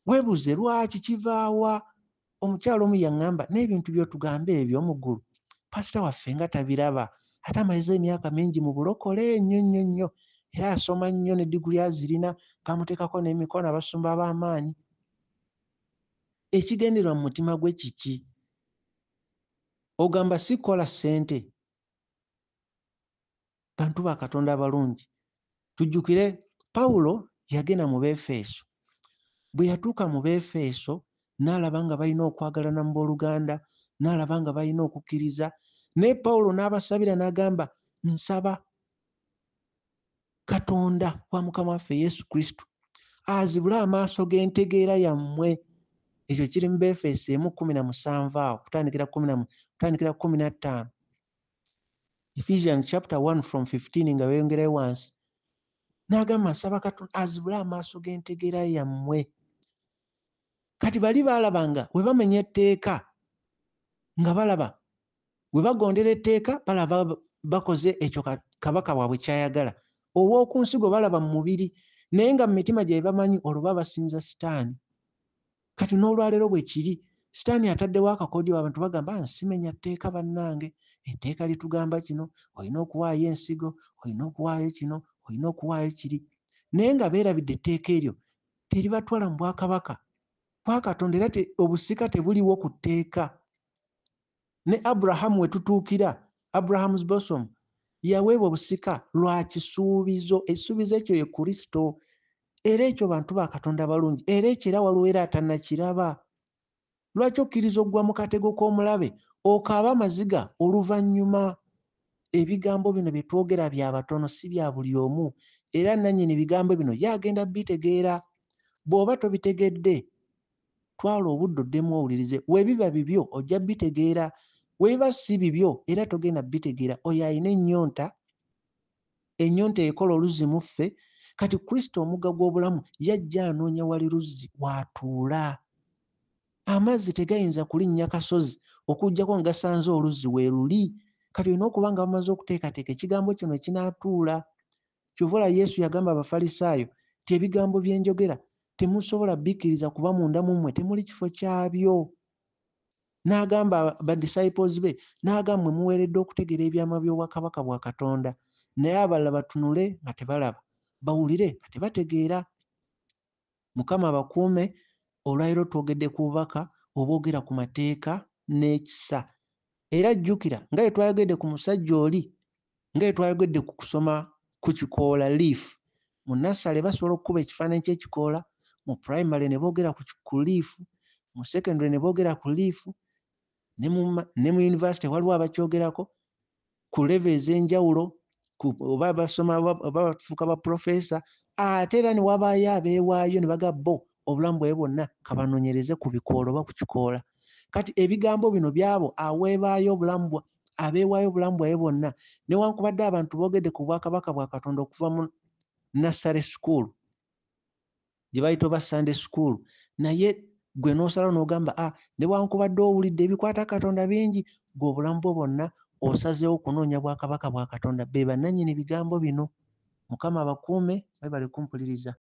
Weebuuze lwaki kivaawa? Omukyalo omu yaŋŋamba n'ebintu by'otugamba eby'omu ggulu pasita waffe nga tabiraba, ate amaze emyaka mingi mu bulokole nnyo era asoma nnyo ne diguli azirina, kamuteekako n'emikono abasumba ab'amaanyi. Ekigendererwa mu mutima gwe kiki? Ogamba si kukola ssente. Bantu ba Katonda abalungi, tujjukire Pawulo yagenda mu Beefeso. Bwe yatuuka mu Beefeso n'alaba nga balina okwagalana mu booluganda, n'alaba nga balina okukkiriza, naye Pawulo n'abasabira n'agamba nsaba Katonda wa Mukama waffe Yesu Kristo azibule amaaso g'entegeera yammwe. Ekyo kiri mu Beefeso 1:17 awo kutandikira 15. Ephesians chapter 1 from 15 nga beeyongerayo wansi. N'agamba nsaba Katonda azibule amaaso g'entegeera yammwe. Kati bali baalabanga we bamenya etteeka nga balaba we bagondera etteeka balaba bakoze ekyo kabaka waabwe kyayagala. Ow'oku nsi gwe balaba mu mubiri, naye nga mu mitima gye bamanyi olwo basinza Sitaani. Kati n'olwaleero bwe kiri, Sitaani ataddewo akakodyo abantu bagamba nsimenya tteeka bannange, etteeka litugamba kino, olina okuwaayo ensigo, olina okuwaayo kino, olina okuwaayo kiri. Naye nga beerabidde etteeka eryo teribatwala mu bwakabaka bwa Katonda era obusika tebuliwo ku tteeka. Ne Aburahamu we tutuukira, Abraham's bosom, yaweebwa obusika lwa kisuubizo. Ekisuubizo ekyo ye Kristo. Era ekyo bantu ba Katonda balungi, era ekyo era waliwo era atannakiraba. Lwaki okkiriza okugwa mu katego k'omulabe okaaba amaziga oluvannyuma? Ebigambo bino bye twogera bya batono, si bya buli omu, era nannyini bigambo bino yagenda bitegeera. Bw'oba tobitegedde, twala obudde oddemu owulirize. We biba bibyo ojja bitegeera, we biba si bibyo era togenda bitegeera. Oyo alina ennyonta, ennyonta ekola oluzzi mu ffe. Kati Kristo omugga gw'obulamu yajja anoonya wali luzzi w'atuula. Amazzi tegayinza kulinnya kasozi okuggyako nga gasanze oluzzi we luli. Kati olina okuba nga bamaze okuteekateeka ekigambo kino ekinaatuula. Kyova olaba Yesu yagamba Abafalisaayo ti ebigambo bye njogera temusobola bikkiriza kuba munda mu mmwe temuli kifo kyabyo. N'agamba ba disciples be, n'agamba mmwe muweereddwa okutegeera ebyama by'obwakabaka bwa Katonda, naye abalala batunule nga tebalaba, bawulire nga tebategeera. Mukama abakuume. Olwaleero twogedde ku bubaka obwogera ku mateeka n'ekisa. Era jjukira nga bwe twayogedde ku musajja oli, nga bwe twayogedde ku kusoma ku kikoola leaf. Mu nassale basobola okukuba ekifaananyi ky'ekikoola, mu primary ne boogera ku leaf, mu secondary ne boogera ku leaf, ne mu university waliwo abakyogerako ku level ez'enjawulo, oba basoma oba bafuuka ba professor. Ate era ne wabaayo abeewaayo ne bagabbo obulamu bwe bwonna kabanoonyereze ku bikoola oba ku kikoola. Kati ebigambo bino byabo aweebaayo obulamu abeewaayo obulamu bwawe bwonna, newankubadde abantu boogedde ku bwakabaka bwa Katonda okuva mu nursery school gye bayita oba Sunday school, naye gwe n'osalawo n'ogamba newankubadde owulidde ebikwata Katonda bingi, gwe obulamu bwo bwonna osazeewo kunoonya bwakabaka bwa Katonda. Be bannannyini bigambo bino. Mukama abakuume, mwebale kumpuliriza.